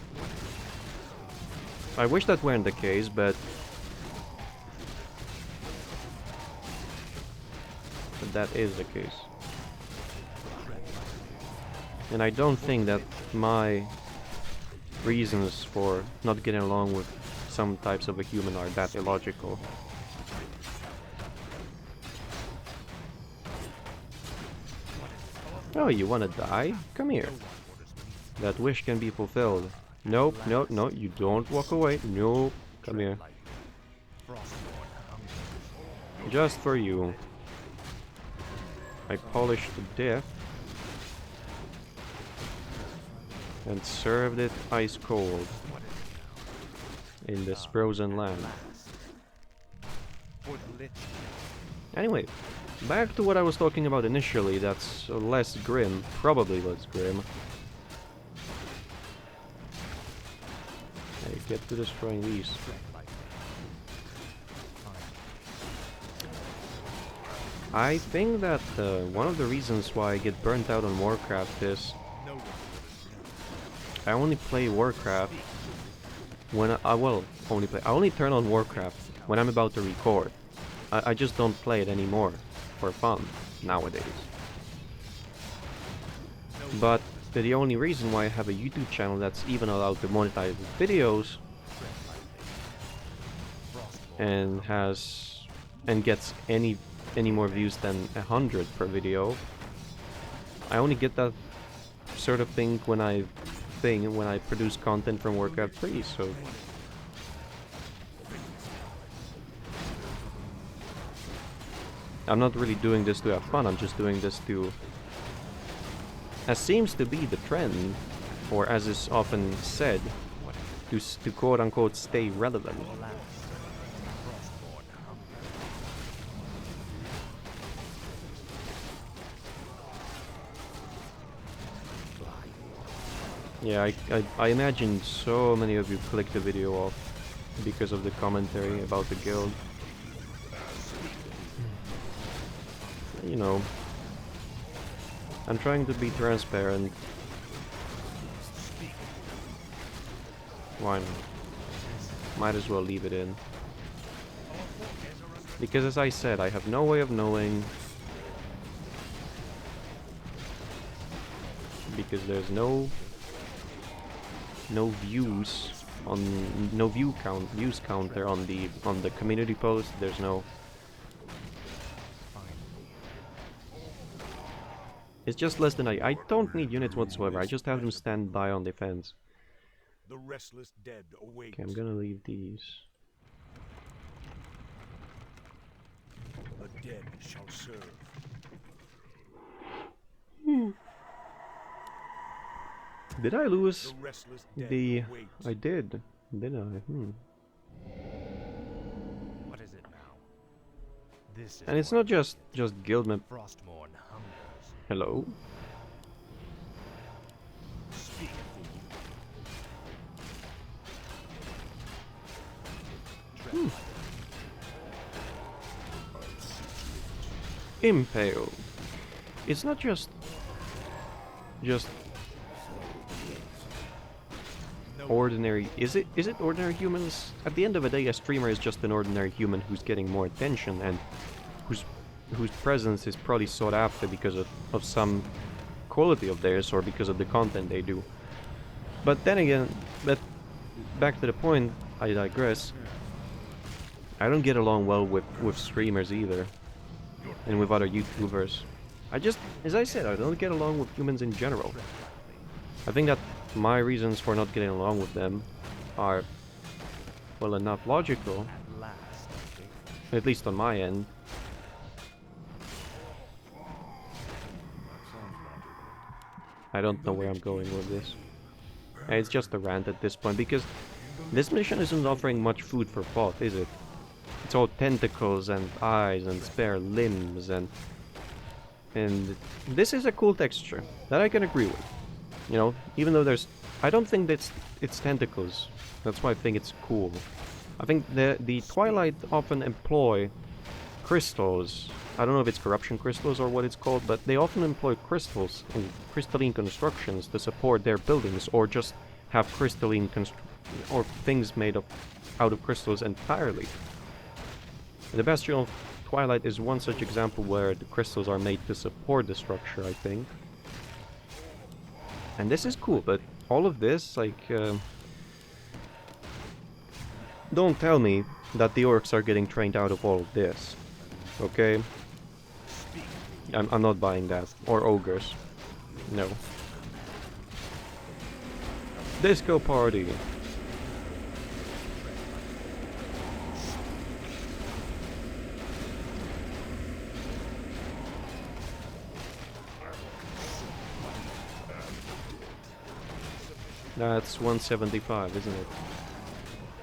I wish that weren't the case, but that is the case. And I don't think that my reasons for not getting along with some types of a human are that illogical. Oh, you wanna die? Come here. That wish can be fulfilled. Nope, no, no, you don't walk away. Nope, come here. Just for you. I polished to death and served it ice cold in this frozen land. Anyway, back to what I was talking about initially, that's less grim, probably less grim. Hey, get to destroying these. I think that one of the reasons why I get burnt out on Warcraft is I only play Warcraft when I only turn on Warcraft when I'm about to record. I just don't play it anymore for fun nowadays. But the only reason why I have a YouTube channel that's even allowed to monetize videos and gets any more views than 100 per video, I only get that sort of thing when I produce content from Warcraft 3, so I'm not really doing this to have fun, I'm just doing this to, as seems to be the trend, or as is often said, to quote-unquote stay relevant. Yeah, I imagine so many of you clicked the video off because of the commentary about the guild. You know, I'm trying to be transparent. Why not? Might as well leave it in. Because as I said, I have no way of knowing. Because there's no views on views counter on the community post. There's no. It's just less than I don't need units whatsoever. I just have them stand by on defense. The restless dead await. Okay, I'm gonna leave these. The dead shall serve. Did I lose The restless dead the? await. I did. Did I? What is it now? This is And it's not just guild mem. Frostmourne hungers. Hello. Speak, fool. Impale. It's not just ordinary. Is it ordinary humans? At the end of the day, a streamer is just an ordinary human who's getting more attention and whose presence is probably sought after because of some quality of theirs or because of the content they do. But then again, back to the point, I digress. I don't get along well with streamers either, and with other YouTubers. As I said, I don't get along with humans in general. I think that my reasons for not getting along with them are well enough logical, At last. at least on my end. I don't know where I'm going with this. It's just a rant at this point, because this mission isn't offering much food for thought, is it? It's all tentacles and eyes and spare limbs, and this is a cool texture that I can agree with. You know, even though I don't think it's tentacles. That's why I think it's cool. I think the Twilight often employ crystals. I don't know if it's corruption crystals or what it's called, but they often employ crystals and crystalline constructions to support their buildings, or just have crystalline or things made out of crystals entirely. The Bastion of Twilight is one such example where the crystals are made to support the structure, I think. And this is cool, but all of this, like, don't tell me that the orcs are getting trained out of all of this, okay? I'm not buying that. Or ogres. No. Disco party! That's 175, isn't it?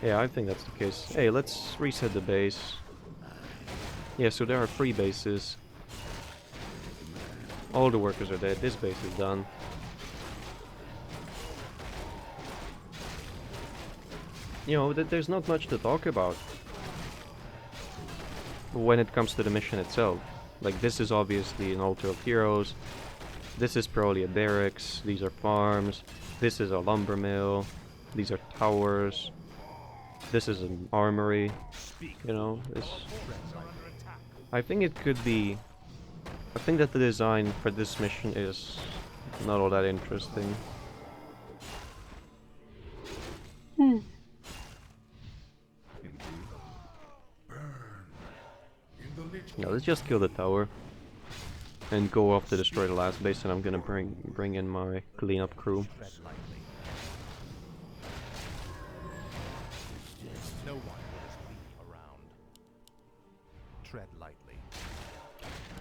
Yeah, I think that's the case. Hey, let's reset the base. Yeah, so there are 3 bases. All the workers are dead. This base is done. You know, there's not much to talk about when it comes to the mission itself. Like, this is obviously an altar of heroes. This is probably a barracks. These are farms. This is a lumber mill. These are towers. This is an armory. You know, I think it could be... I think that the design for this mission is not all that interesting. Yeah, let's just kill the tower and go off to destroy the last base, and I'm gonna bring in my cleanup crew. No one will just be around. Tread lightly.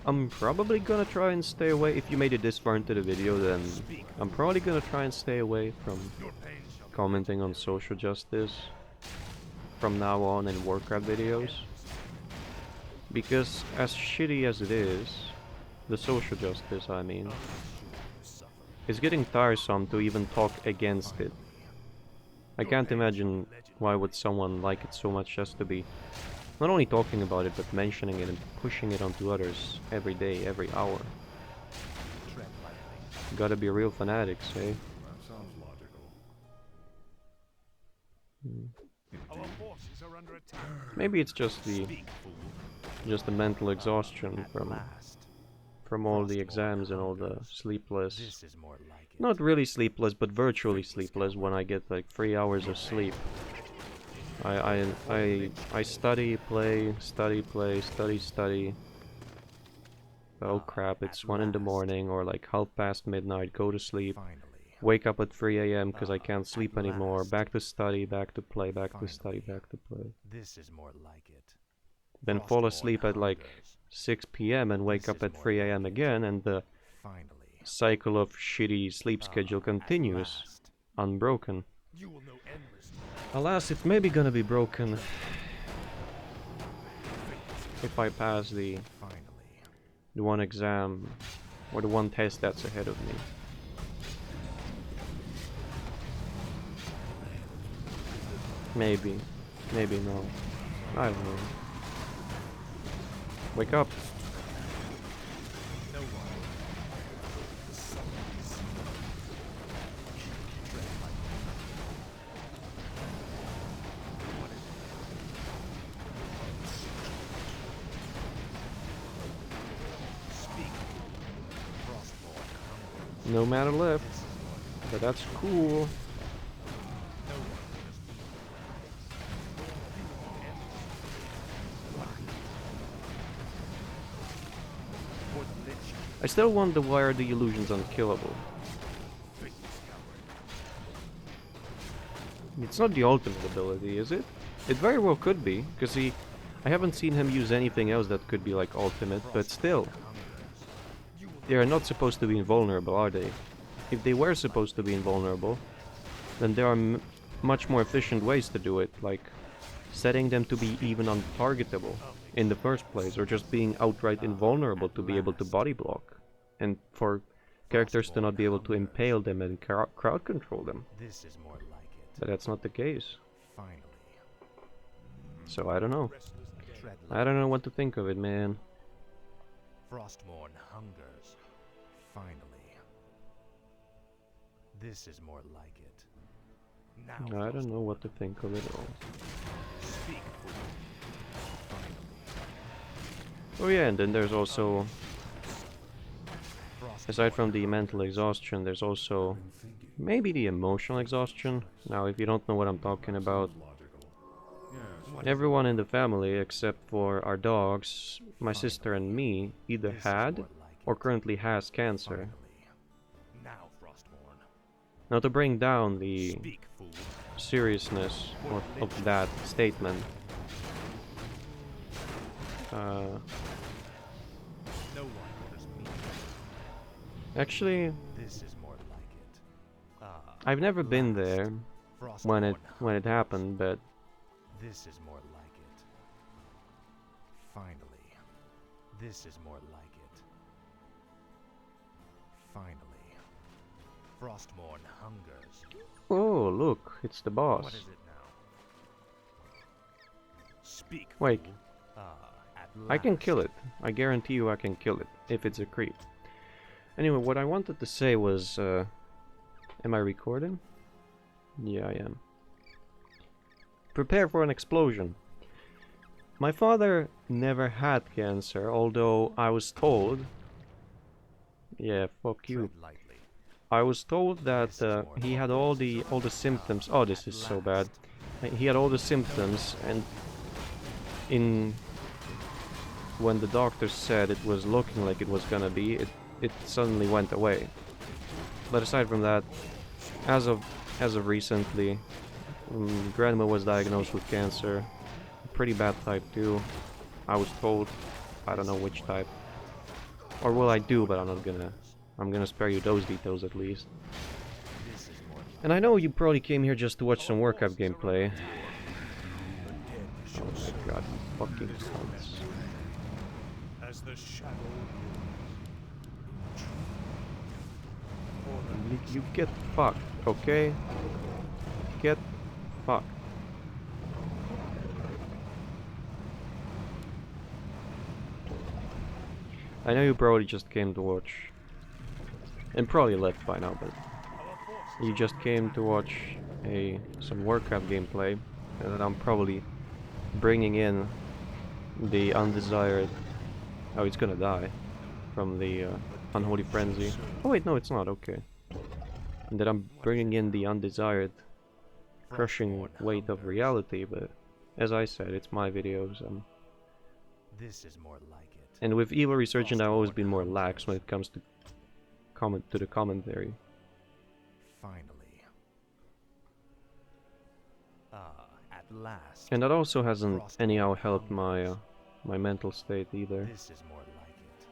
I'm probably gonna try and stay away. If you made it this far into the video, then I'm probably gonna try and stay away from commenting on social justice from now on in Warcraft videos. Because as shitty as it is, the social justice, I mean, it's getting tiresome to even talk against it. I can't imagine why would someone like it so much just to be not only talking about it, but mentioning it and pushing it onto others every day, every hour. Gotta be real fanatics, eh? That sounds logical. Our forces are under attack. Maybe it's just the mental exhaustion from all the exams and all the sleepless. This is more like it. Not really sleepless, but virtually sleepless when I get like 3 hours of sleep. I study, play, study, play, study, study. Oh crap, it's 1 in the morning or like midnight, go to sleep. Wake up at 3 AM because I can't sleep anymore. Back to study, back to play, back to study, back to play. This is more like it. Then fall asleep at like 6 PM and wake up at 3 AM again, and the cycle of shitty sleep schedule continues, unbroken. You will know endless. Alas, it's maybe gonna be broken if I pass the one exam or the one test that's ahead of me. Maybe, maybe no. I don't know. Wake up. No one. No matter left, but that's cool. I still wonder why are the illusions unkillable. It's not the ultimate ability, is it? It very well could be, because I haven't seen him use anything else that could be like ultimate, but still. They are not supposed to be invulnerable, are they? if they were supposed to be invulnerable, then there are much more efficient ways to do it, like setting them to be even untargetable in the first place, or just being outright invulnerable to be able to body block, and for characters to not be able to impale them and crowd control them. This is more like it. But that's not the case. Finally. So I don't know. Tread I don't know what to think of it, man. Frostmourne hungers. Finally. This is more like it. Now I don't know what to think of it all. speak, fool. Finally. Oh yeah, and then there's also, Frost aside from the mental exhaustion, there's also maybe the emotional exhaustion. Now, if you don't know what I'm talking about, Logical. Yes. everyone in the family, except for our dogs, my sister and me, either This is had more like or it. currently has cancer. Finally. Now, Frostmourne. Now, to bring down the Speak, fool. seriousness of that statement, No one orders me. actually, This is more like it. Ah, I've never been last. there Frostmourne when it hungers. happened, but This is more like it. Finally. This is more like it. Finally. Frostmourne hungers. oh look, it's the What boss. is it now? Speak. Wait. fool. At I can last. kill it. I guarantee you I can kill it, if it's a creep. Anyway, what I wanted to say was, am I recording? Yeah, I am. Prepare for an explosion. My father never had cancer, although I was told... Yeah, fuck you. Tread lightly. I was told that he had all the symptoms. Oh, this is so bad. He had all the symptoms, and when the doctor said it was looking like it was gonna be, it suddenly went away. But aside from that, as of recently, grandma was diagnosed with cancer, pretty bad type 2. I was told, I don't know which type, or will I do, but I'm gonna spare you those details at least. This is more like And I know you probably came here just to watch some workup gameplay. the dead shall Oh serve my god, you fucking cunts. as the shadow You get fucked, okay? Get fucked. I know you probably just came to watch, and probably left by now, but you just came to watch some workup gameplay, and that I'm probably bringing in the undesired... Oh, it's gonna die from the unholy frenzy. Oh wait, no, it's not, okay. And that I'm bringing in the undesired crushing weight of reality, but as I said, it's my videos. This is more like it. And with Evil Resurgent, I've always been more lax when it comes to the commentary. Finally. At last. And that also hasn't anyhow helped my my mental state either. This is more like it.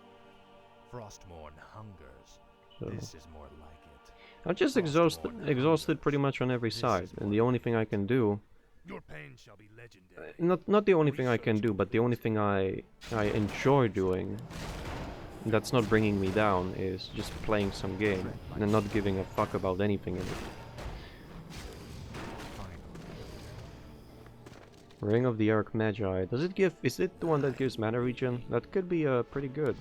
Frostmourne hungers. So This is more like it. I'm just exhausted pretty much on every side, and the only thing I can do, Your pain shall be legendary. not the only thing I can do, but the only thing I enjoy doing, that's not bringing me down, is just playing some game and not giving a fuck about anything in it. Ring of the Archmagi. Does it give? Is it the one that gives mana regen? That could be pretty good.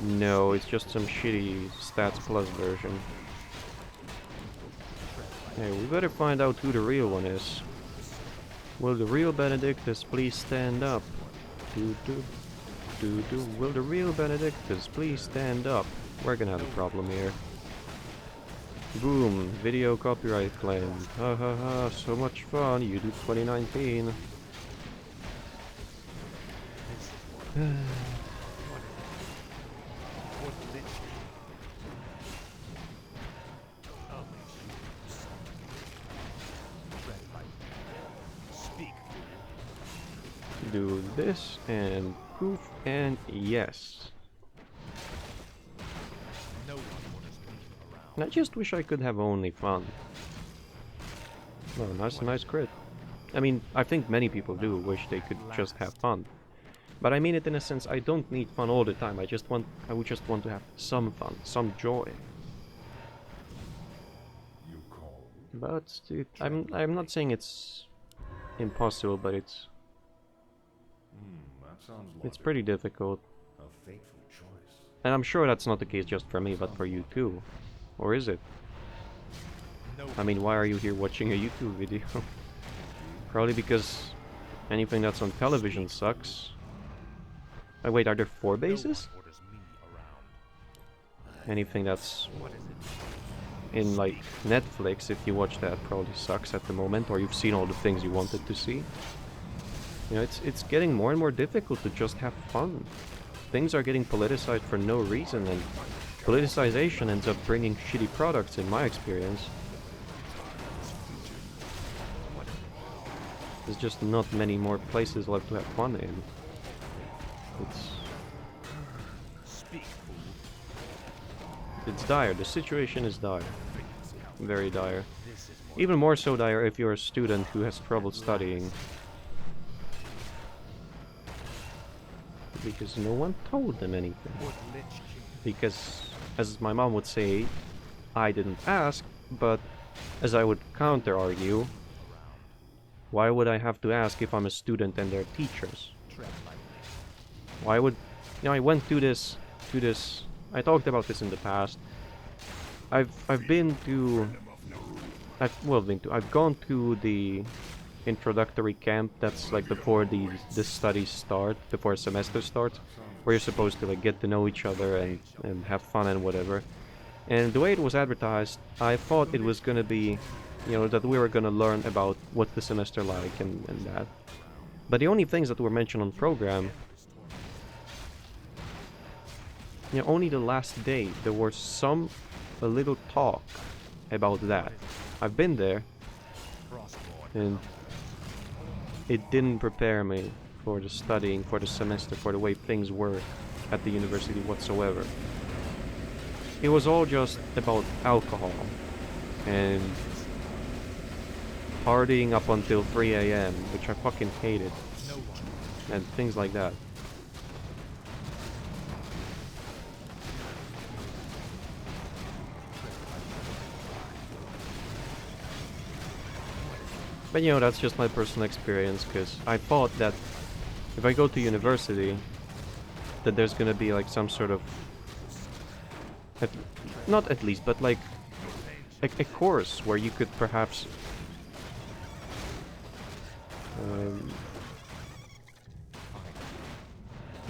No, it's just some shitty stats plus version. Hey, we better find out who the real one is. Will the real Benedictus please stand up? Will the real Benedictus please stand up? We're gonna have a problem here. Boom, video copyright claim. Ha ha ha, so much fun, you do 2019. Speak. Do this and poof and yes. I just wish I could have only fun. Oh, nice crit. I mean, I think many people do wish they could just have fun. But I mean it in a sense, I don't need fun all the time. I would just want to have some fun, some joy. But dude, I'm not saying it's impossible, but it's pretty difficult. A fateful choice. And I'm sure that's not the case just for me, but for you too. Or is it? No. I mean, why are you here watching a YouTube video? Probably because anything that's on television sucks. Oh, wait, are there 4 bases? No one orders me around. Anything that's What is it? in like Netflix, if you watch that, probably sucks at the moment, or you've seen all the things you wanted to see. You know, it's getting more and more difficult to just have fun. Things are getting politicized for no reason, and politicization ends up bringing shitty products, in my experience. There's just not many more places left to have fun in. Speak, fool. It's dire. The situation is dire. Very dire. This is Even more so dire if you're a student who has trouble studying. Because no one told them anything. what Lich King. Because, as my mom would say, I didn't ask, but as I would counter-argue, why would I have to ask if I'm a student and they're teachers? Tread lightly. Why would... You know, I went to this... I talked about this in the past. I've been to... I've gone to the introductory camp that's like before the studies start, before a semester starts, where you're supposed to like get to know each other and have fun and whatever. And the way it was advertised, I thought it was gonna be, you know, that we were gonna learn about what the semester like and that. But the only things that were mentioned on program, you know, only the last day there was a little talk about that. I've been there, and it didn't prepare me for the studying, for the semester, for the way things were at the university whatsoever. It was all just about alcohol and partying up until 3 AM, which I fucking hated, and things like that. But you know, that's just my personal experience, because I thought that if I go to university, that there's gonna be like some sort of, not at least, but like a course where you could perhaps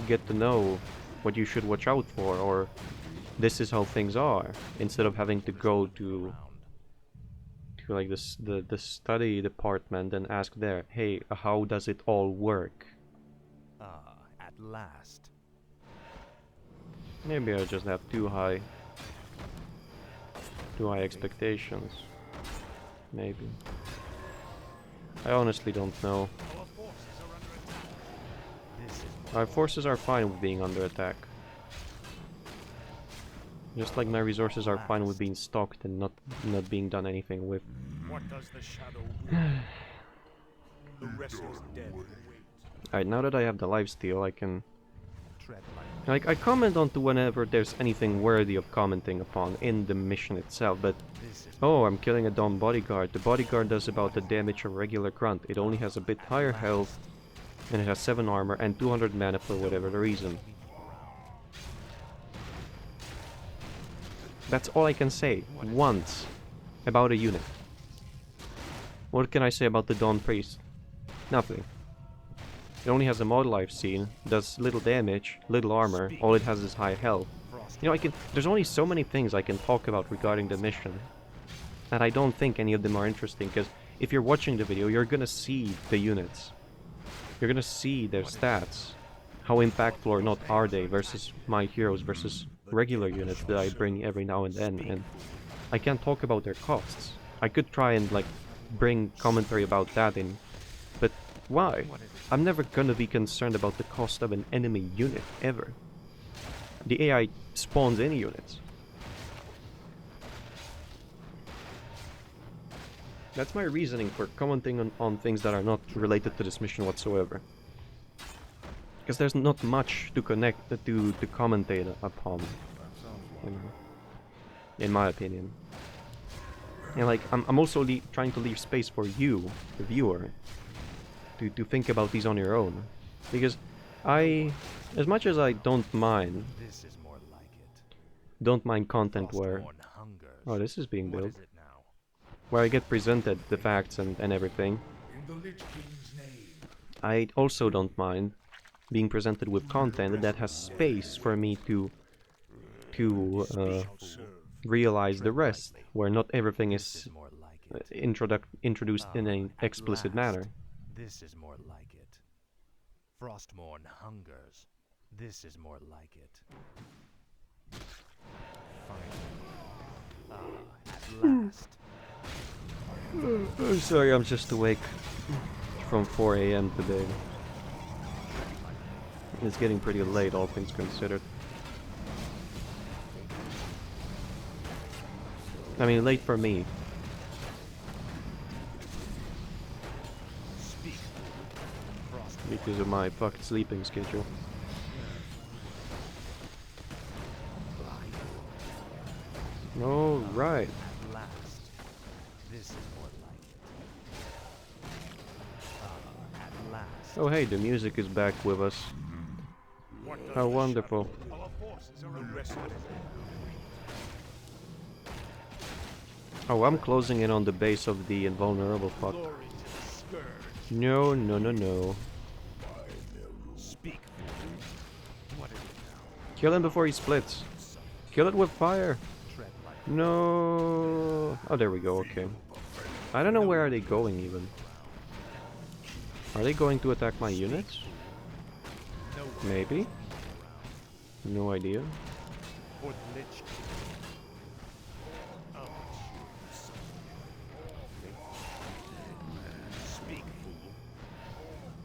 get to know what you should watch out for, or this is how things are, instead of having to go to like the study department and ask there, hey, how does it all work? Ah, at last. Maybe I just have too high expectations. Maybe. I honestly don't know. Our forces are fine with being under attack. Just like my resources are fine with being stocked and not being done anything with. What does the shadow will? The restless dead wait. Alright, now that I have the lifesteal, I can... Tread lightly. I comment on to whenever there's anything worthy of commenting upon in the mission itself, but... Oh, I'm killing a dumb bodyguard. The bodyguard does about the damage of regular grunt. It only has a bit higher health, and it has 7 armor and 200 mana for whatever the reason. That's all I can say, once, about a unit. What can I say about the Dawn Priest? Nothing. It only has a model I've seen, does little damage, little armor, all it has is high health. You know, there's only so many things I can talk about regarding the mission. And I don't think any of them are interesting, because if you're watching the video, you're gonna see the units. You're gonna see their stats. How impactful or not are they versus my heroes versus regular units that I bring every now and then, and I can't talk about their costs. I could try and like bring commentary about that in, but why? I'm never gonna be concerned about the cost of an enemy unit, ever. The AI spawns any units. That's my reasoning for commenting on things that are not related to this mission whatsoever. Because there's not much to connect to commentate upon, you know, in my opinion. And like, I'm also trying to leave space for you, the viewer, to think about these on your own. Because as much as I don't mind content where... Oh, this is being built. Where I get presented the facts and everything. I also don't mind being presented with content that has space for me to realize the rest, where not everything is introduced in an explicit manner. This is more like it. Frostmourne hungers. This is more like it. Finally. At last. I'm sorry, I'm just awake from 4 AM today. It's getting pretty late, all things considered. I mean, late for me. Because of my fucked sleeping schedule. Alright. Oh hey, the music is back with us. How wonderful. Oh, I'm closing in on the base of the invulnerable fuck. No, no, no, no. Kill him before he splits. Kill it with fire. No. Oh, there we go, okay. I don't know where are they going even. Are they going to attack my units? Maybe. No idea.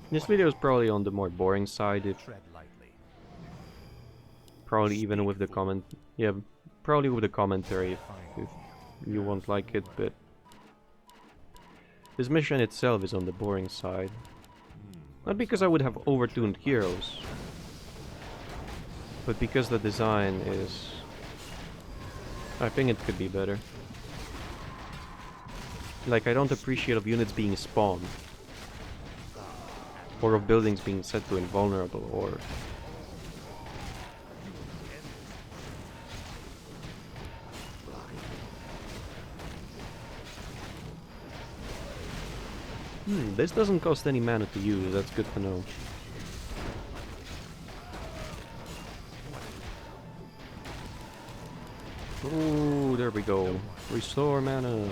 This video is probably on the more boring side, if probably even with the comment, yeah, probably with the commentary if you won't like it, but this mission itself is on the boring side. Not because I would have overtuned heroes, but because the design is... I think it could be better. Like, I don't appreciate of units being spawned, or of buildings being set to invulnerable, or... this doesn't cost any mana to use, that's good to know. Ooh, there we go. Restore mana.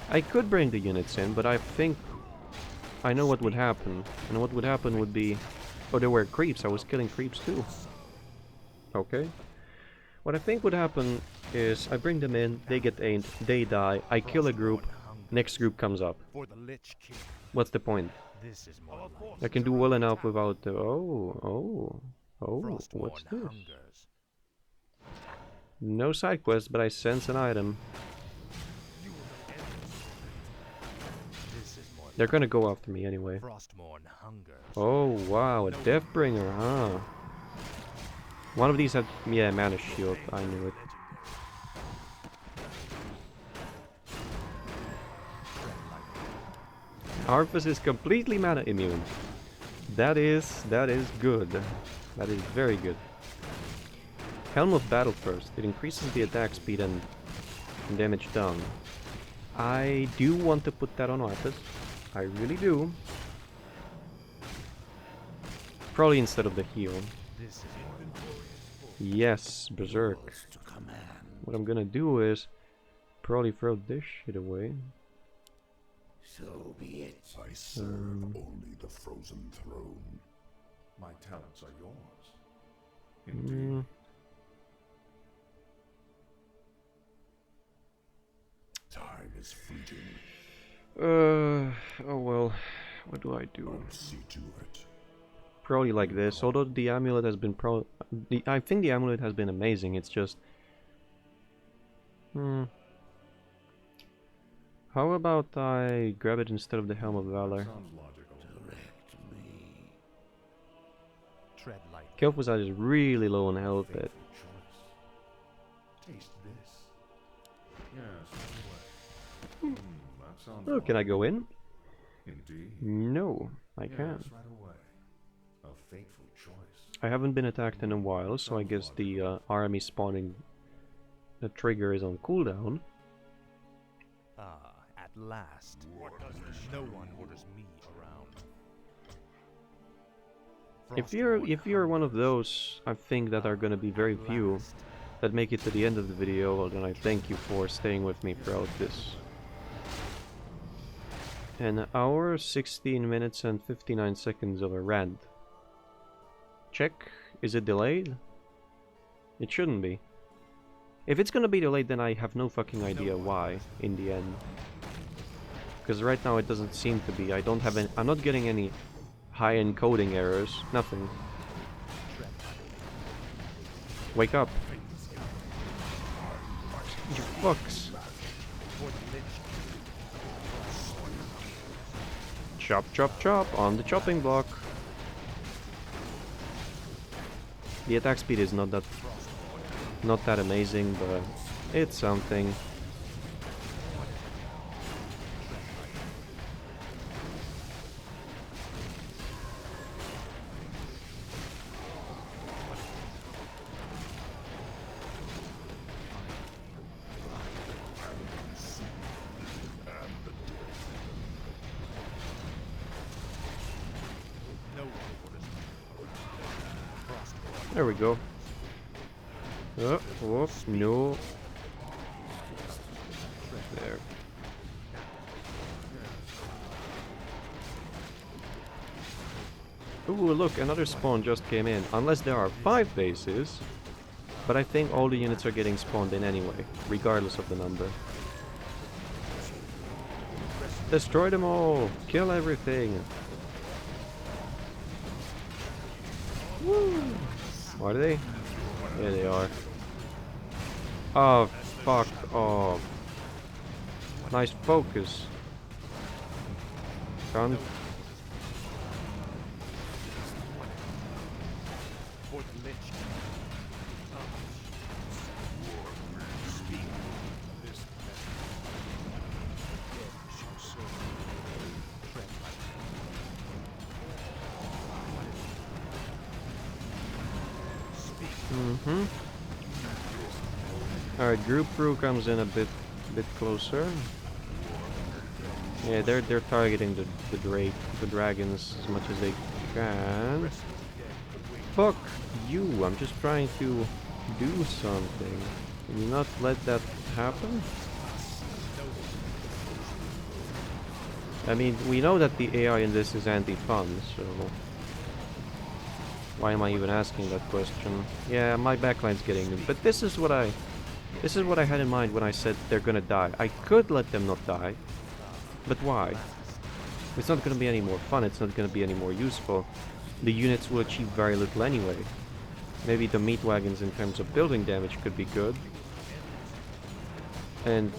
I could bring the units in, but I think I know what would happen. And what would happen would be... Oh, there were creeps. I was killing creeps too. Okay. What I think would happen is I bring them in, they get aimed, they die, I kill a group, next group comes up. What's the point? I can do well enough without the... Oh, what's this? No side quest, but I sense an item. They're gonna go after me anyway. Oh wow, a Deathbringer, huh? One of these had, yeah, mana shield, I knew it. Arthas is completely mana immune. That is good. That is very good. Helm of Battle first. It increases the attack speed and damage done. I do want to put that on Arthas. I really do. Probably instead of the heal. Yes, Berserk. What I'm gonna do is probably throw this shit away. So be it. I serve only the frozen throne. My talents are yours. Indeed. Time is fleeting. Oh well, what do I do? I'll see to it. Probably like this, although the amulet has been I think the amulet has been amazing, it's just... How about I grab it instead of the Helm of Valor? Sounds logical. Tread lightly. Kel'Thuzad is really low on health, but Fateful choice. Taste this. Yes, right away. That sounds oh, can I go in? Indeed. No, I Yes, can't. right away. A fateful choice. I haven't been attacked in a while, so I guess the army spawning the trigger is on cooldown. Ah, at last. No one orders me around. If you're one of those, I think that are gonna be very few that make it to the end of the video, well, then I thank you for staying with me throughout this. An hour, 16 minutes and 59 seconds of a rant. Check. Is it delayed? It shouldn't be. If it's gonna be delayed, then I have no fucking idea why, in the end. Because right now it doesn't seem to be. I don't have any... I'm not getting any high encoding errors. Nothing. Wake up. You fucks. Chop, chop, chop on the chopping block. The attack speed is not that amazing, but it's something. There we go. Oh, whoops, no. There. Ooh, look, another spawn just came in. Unless there are 5 bases. But I think all the units are getting spawned in anyway, regardless of the number. Destroy them all! Kill everything! Woo! Are they? Yeah, they are. Oh, fuck off. Nice focus. Can't. Alright, Group Crew comes in a bit closer. Yeah, they're targeting the dragons as much as they can. Fuck you! I'm just trying to do something. Can you not let that happen? I mean, we know that the AI in this is anti-fun, so why am I even asking that question? Yeah, my backline's getting new, but this is what I had in mind when I said they're gonna die. I could let them not die, but why? It's not gonna be any more fun, it's not gonna be any more useful. The units will achieve very little anyway. Maybe the meat wagons in terms of building damage could be good. And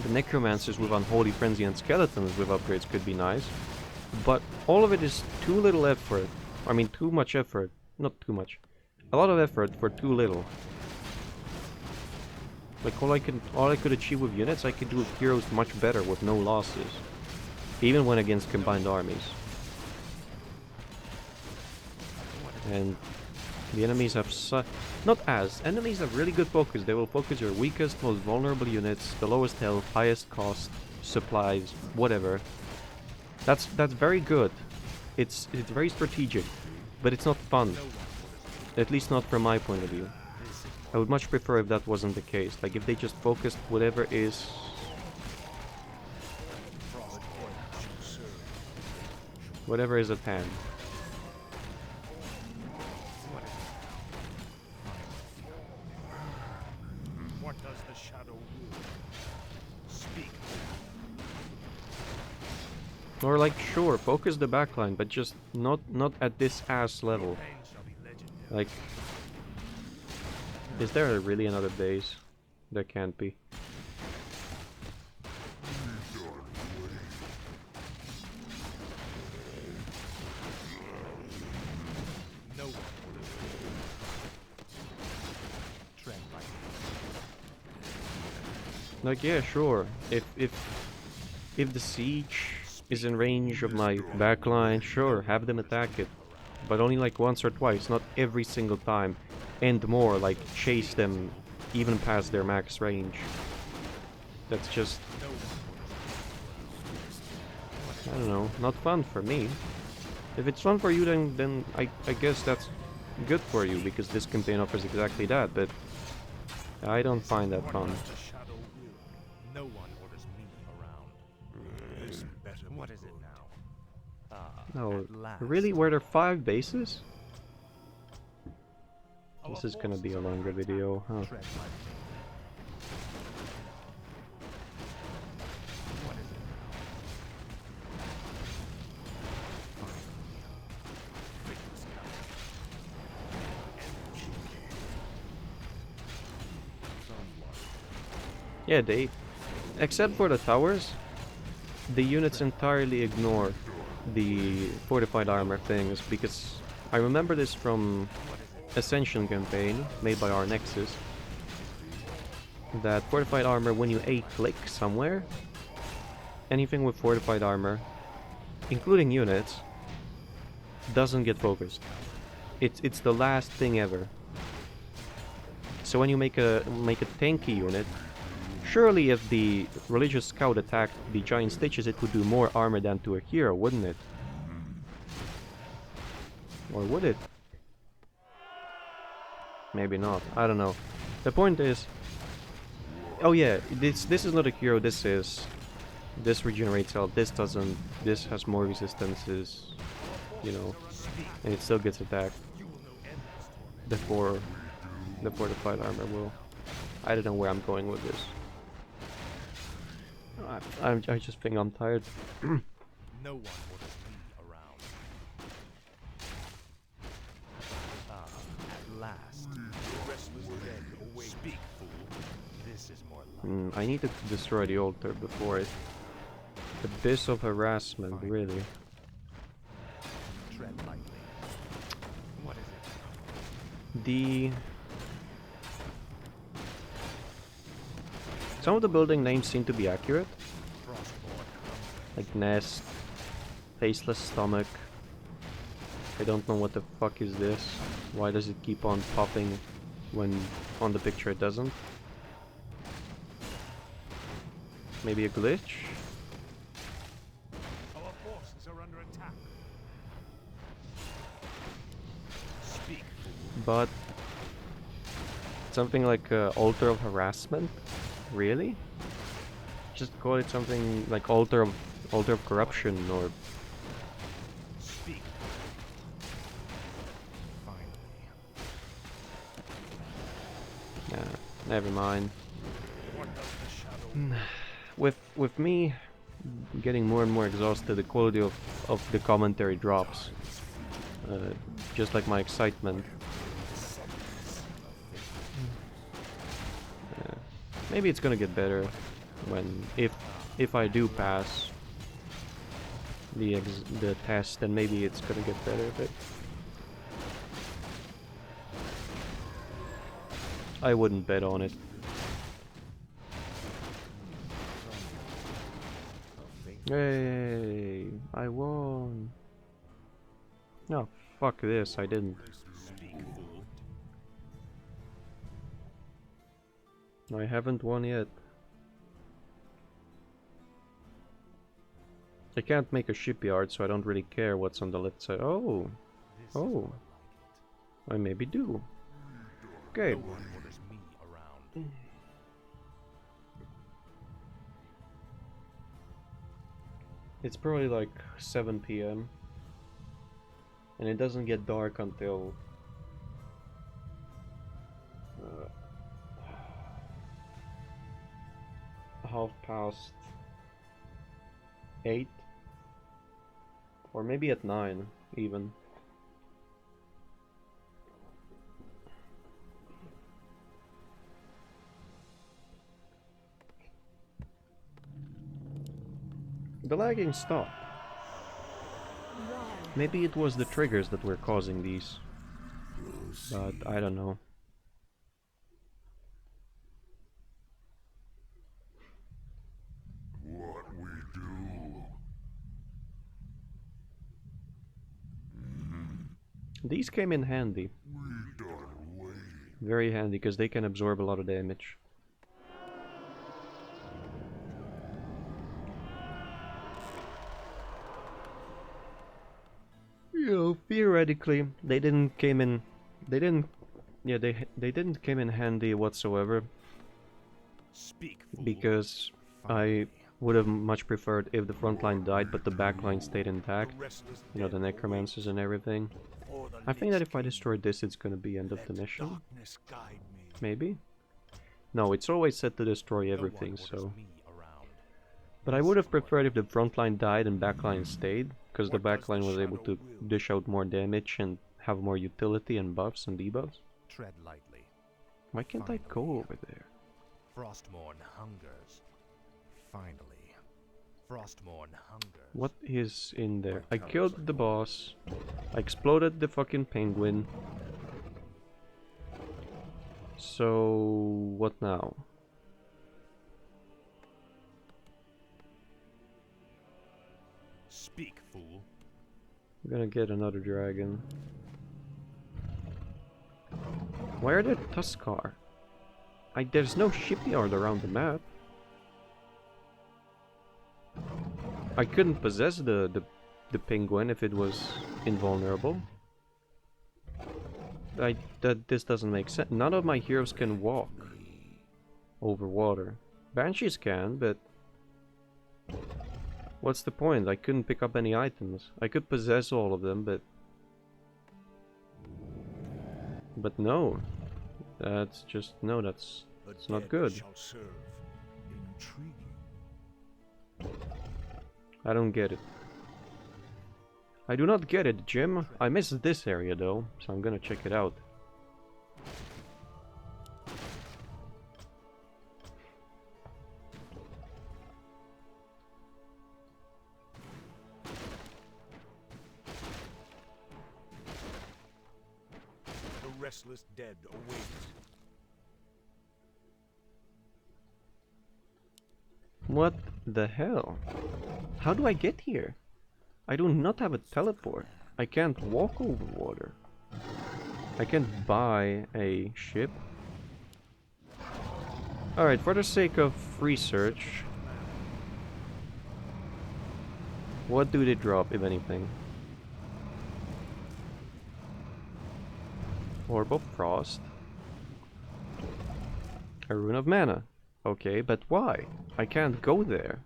the necromancers with unholy frenzy and skeletons with upgrades could be nice. But all of it is too little effort. I mean, too much effort. Not too much. A lot of effort for too little. Like all I could achieve with units, I could do with heroes much better with no losses. Even when against combined armies. And the enemies have enemies have really good focus. They will focus your weakest, most vulnerable units, the lowest health, highest cost, supplies, whatever. That's very good. It's very strategic, but it's not fun. At least not from my point of view. I would much prefer if that wasn't the case. Like if they just focused whatever is at hand. What does the shadow rule? Speak. Or like, sure, focus the backline, but just not at this ass level. Pain shall be legendary. Like, is there really another base? There can't be. Like, yeah, sure. If the siege is in range of my backline, sure, have them attack it. But only like once or twice, not every single time. And more, like chase them even past their max range. That's just, I don't know, not fun for me. If it's fun for you, then I guess that's good for you, because this campaign offers exactly that, but I don't find that fun. The shadow will. No one orders me around. This better. What is it now? Ah, No, at last. really? Were there 5 bases? Our This is gonna be a forces are longer under attack. video, huh? Tread lightly. What is it now? Frequency up. Yeah, they... Except for the towers, the units entirely ignore the fortified armor things, because I remember this from Ascension campaign made by our Nexus, that fortified armor, when you A-click somewhere, anything with fortified armor, including units, doesn't get focused. It's the last thing ever. So when you make a tanky unit, surely if the religious scout attacked the giant stitches, it would do more armor than to a hero, wouldn't it? Or would it? Maybe not. I don't know. The point is... Oh yeah, this is not a hero, this is... This regenerates health, this doesn't... This has more resistances, you know, and it still gets attacked. Before the fortified armor will. I don't know where I'm going with this. I just think I'm tired. No one orders me around. Ah, at last. The restless dead awake. Speak, fool. This is more like I need to destroy the altar before it. Abyss of harassment, really. tread lightly. What is it? The... Some of the building names seem to be accurate. Like Nest, Faceless Stomach. I don't know what the fuck is this. Why does it keep on popping when on the picture it doesn't? Maybe a glitch? Our forces are under attack. Speak, fool. But something like Altar of Harassment? Really? Just call it something like Altar of Corruption, or... Speak. Finally. Nah, never mind. What does the shadow With me getting more and more exhausted, the quality of the commentary drops. Just like my excitement. Maybe it's gonna get better when if I do pass the test, then maybe it's gonna get better. But I wouldn't bet on it. Hey, I won. No, fuck this, I didn't. speak, fool? I haven't won yet. I can't make a shipyard, so I don't really care what's on the left side. Oh, This oh, is more like I maybe do. it. Okay. No one orders me around. It's probably like 7 p.m. and it doesn't get dark until (8) or maybe at 9 even. The lagging stopped. Maybe it was the triggers that were causing these, but I don't know. These came in handy. Very handy, because they can absorb a lot of damage. You know, theoretically, they didn't came in. They didn't. Yeah, they didn't came in handy whatsoever. Speak, fool. Because I would have much preferred if the front line died, but the back line stayed intact. You know, the necromancers and everything. I think that if I destroy this, it's gonna be end of the mission. Maybe? No, it's always set to destroy everything, so... But I would have preferred if the front line died and back line stayed, because the back line was able to dish out more damage and have more utility and buffs and debuffs. Tread lightly. Why can't I go over there? Frostmourne hungers. Finally. Frostmourne hungers. What is in there? I killed the boss. I exploded the fucking penguin. So... what now? Speak, fool. I'm gonna get another dragon. Where are the Tuskar? There's no shipyard around the map. I couldn't possess the penguin if it was invulnerable. This doesn't make sense. None of my heroes can walk over water. Banshees can, but what's the point? I couldn't pick up any items. I could possess all of them, but no. That's just no. That's not good. I don't get it. I do not get it, Jim. I missed this area though, so I'm gonna check it out. The restless dead await. What the hell? How do I get here? I do not have a teleport. I can't walk over water. I can't buy a ship. Alright, for the sake of research, what do they drop, if anything? Orb of Frost. A Rune of Mana. Okay, but why? I can't go there.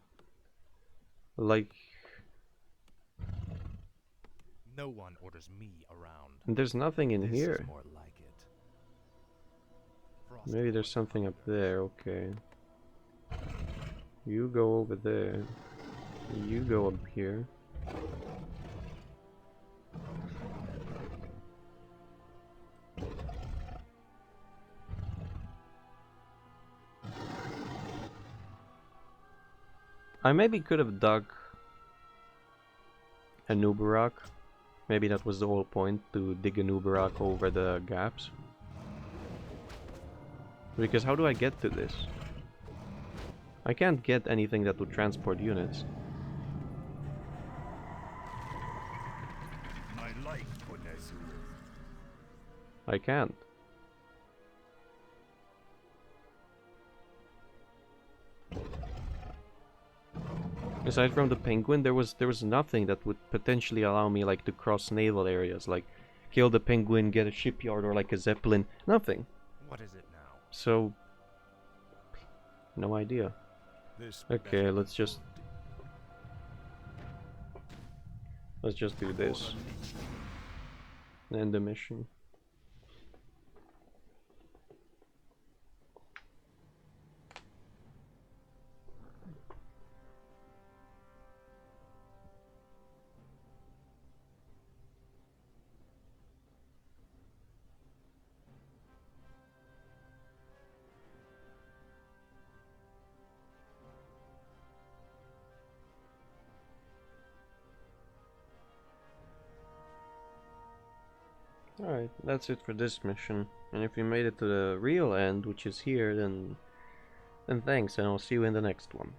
Like... No one orders me around. there's nothing in This here. is more like it. Maybe there's something up there, okay. You go over there. You go up here. I maybe could have dug a Nubarak. Maybe that was the whole point, to dig a Nubarak over the gaps. Because how do I get to this? I can't get anything that would transport units. My life, Onezu. I can't. Aside from the penguin, there was nothing that would potentially allow me like to cross naval areas, like kill the penguin, get a shipyard, or like a zeppelin. Nothing. What is it now? So, no idea. This Okay, let's just do this. End the mission. Alright, that's it for this mission. And if you made it to the real end, which is here, then thanks, and I'll see you in the next one.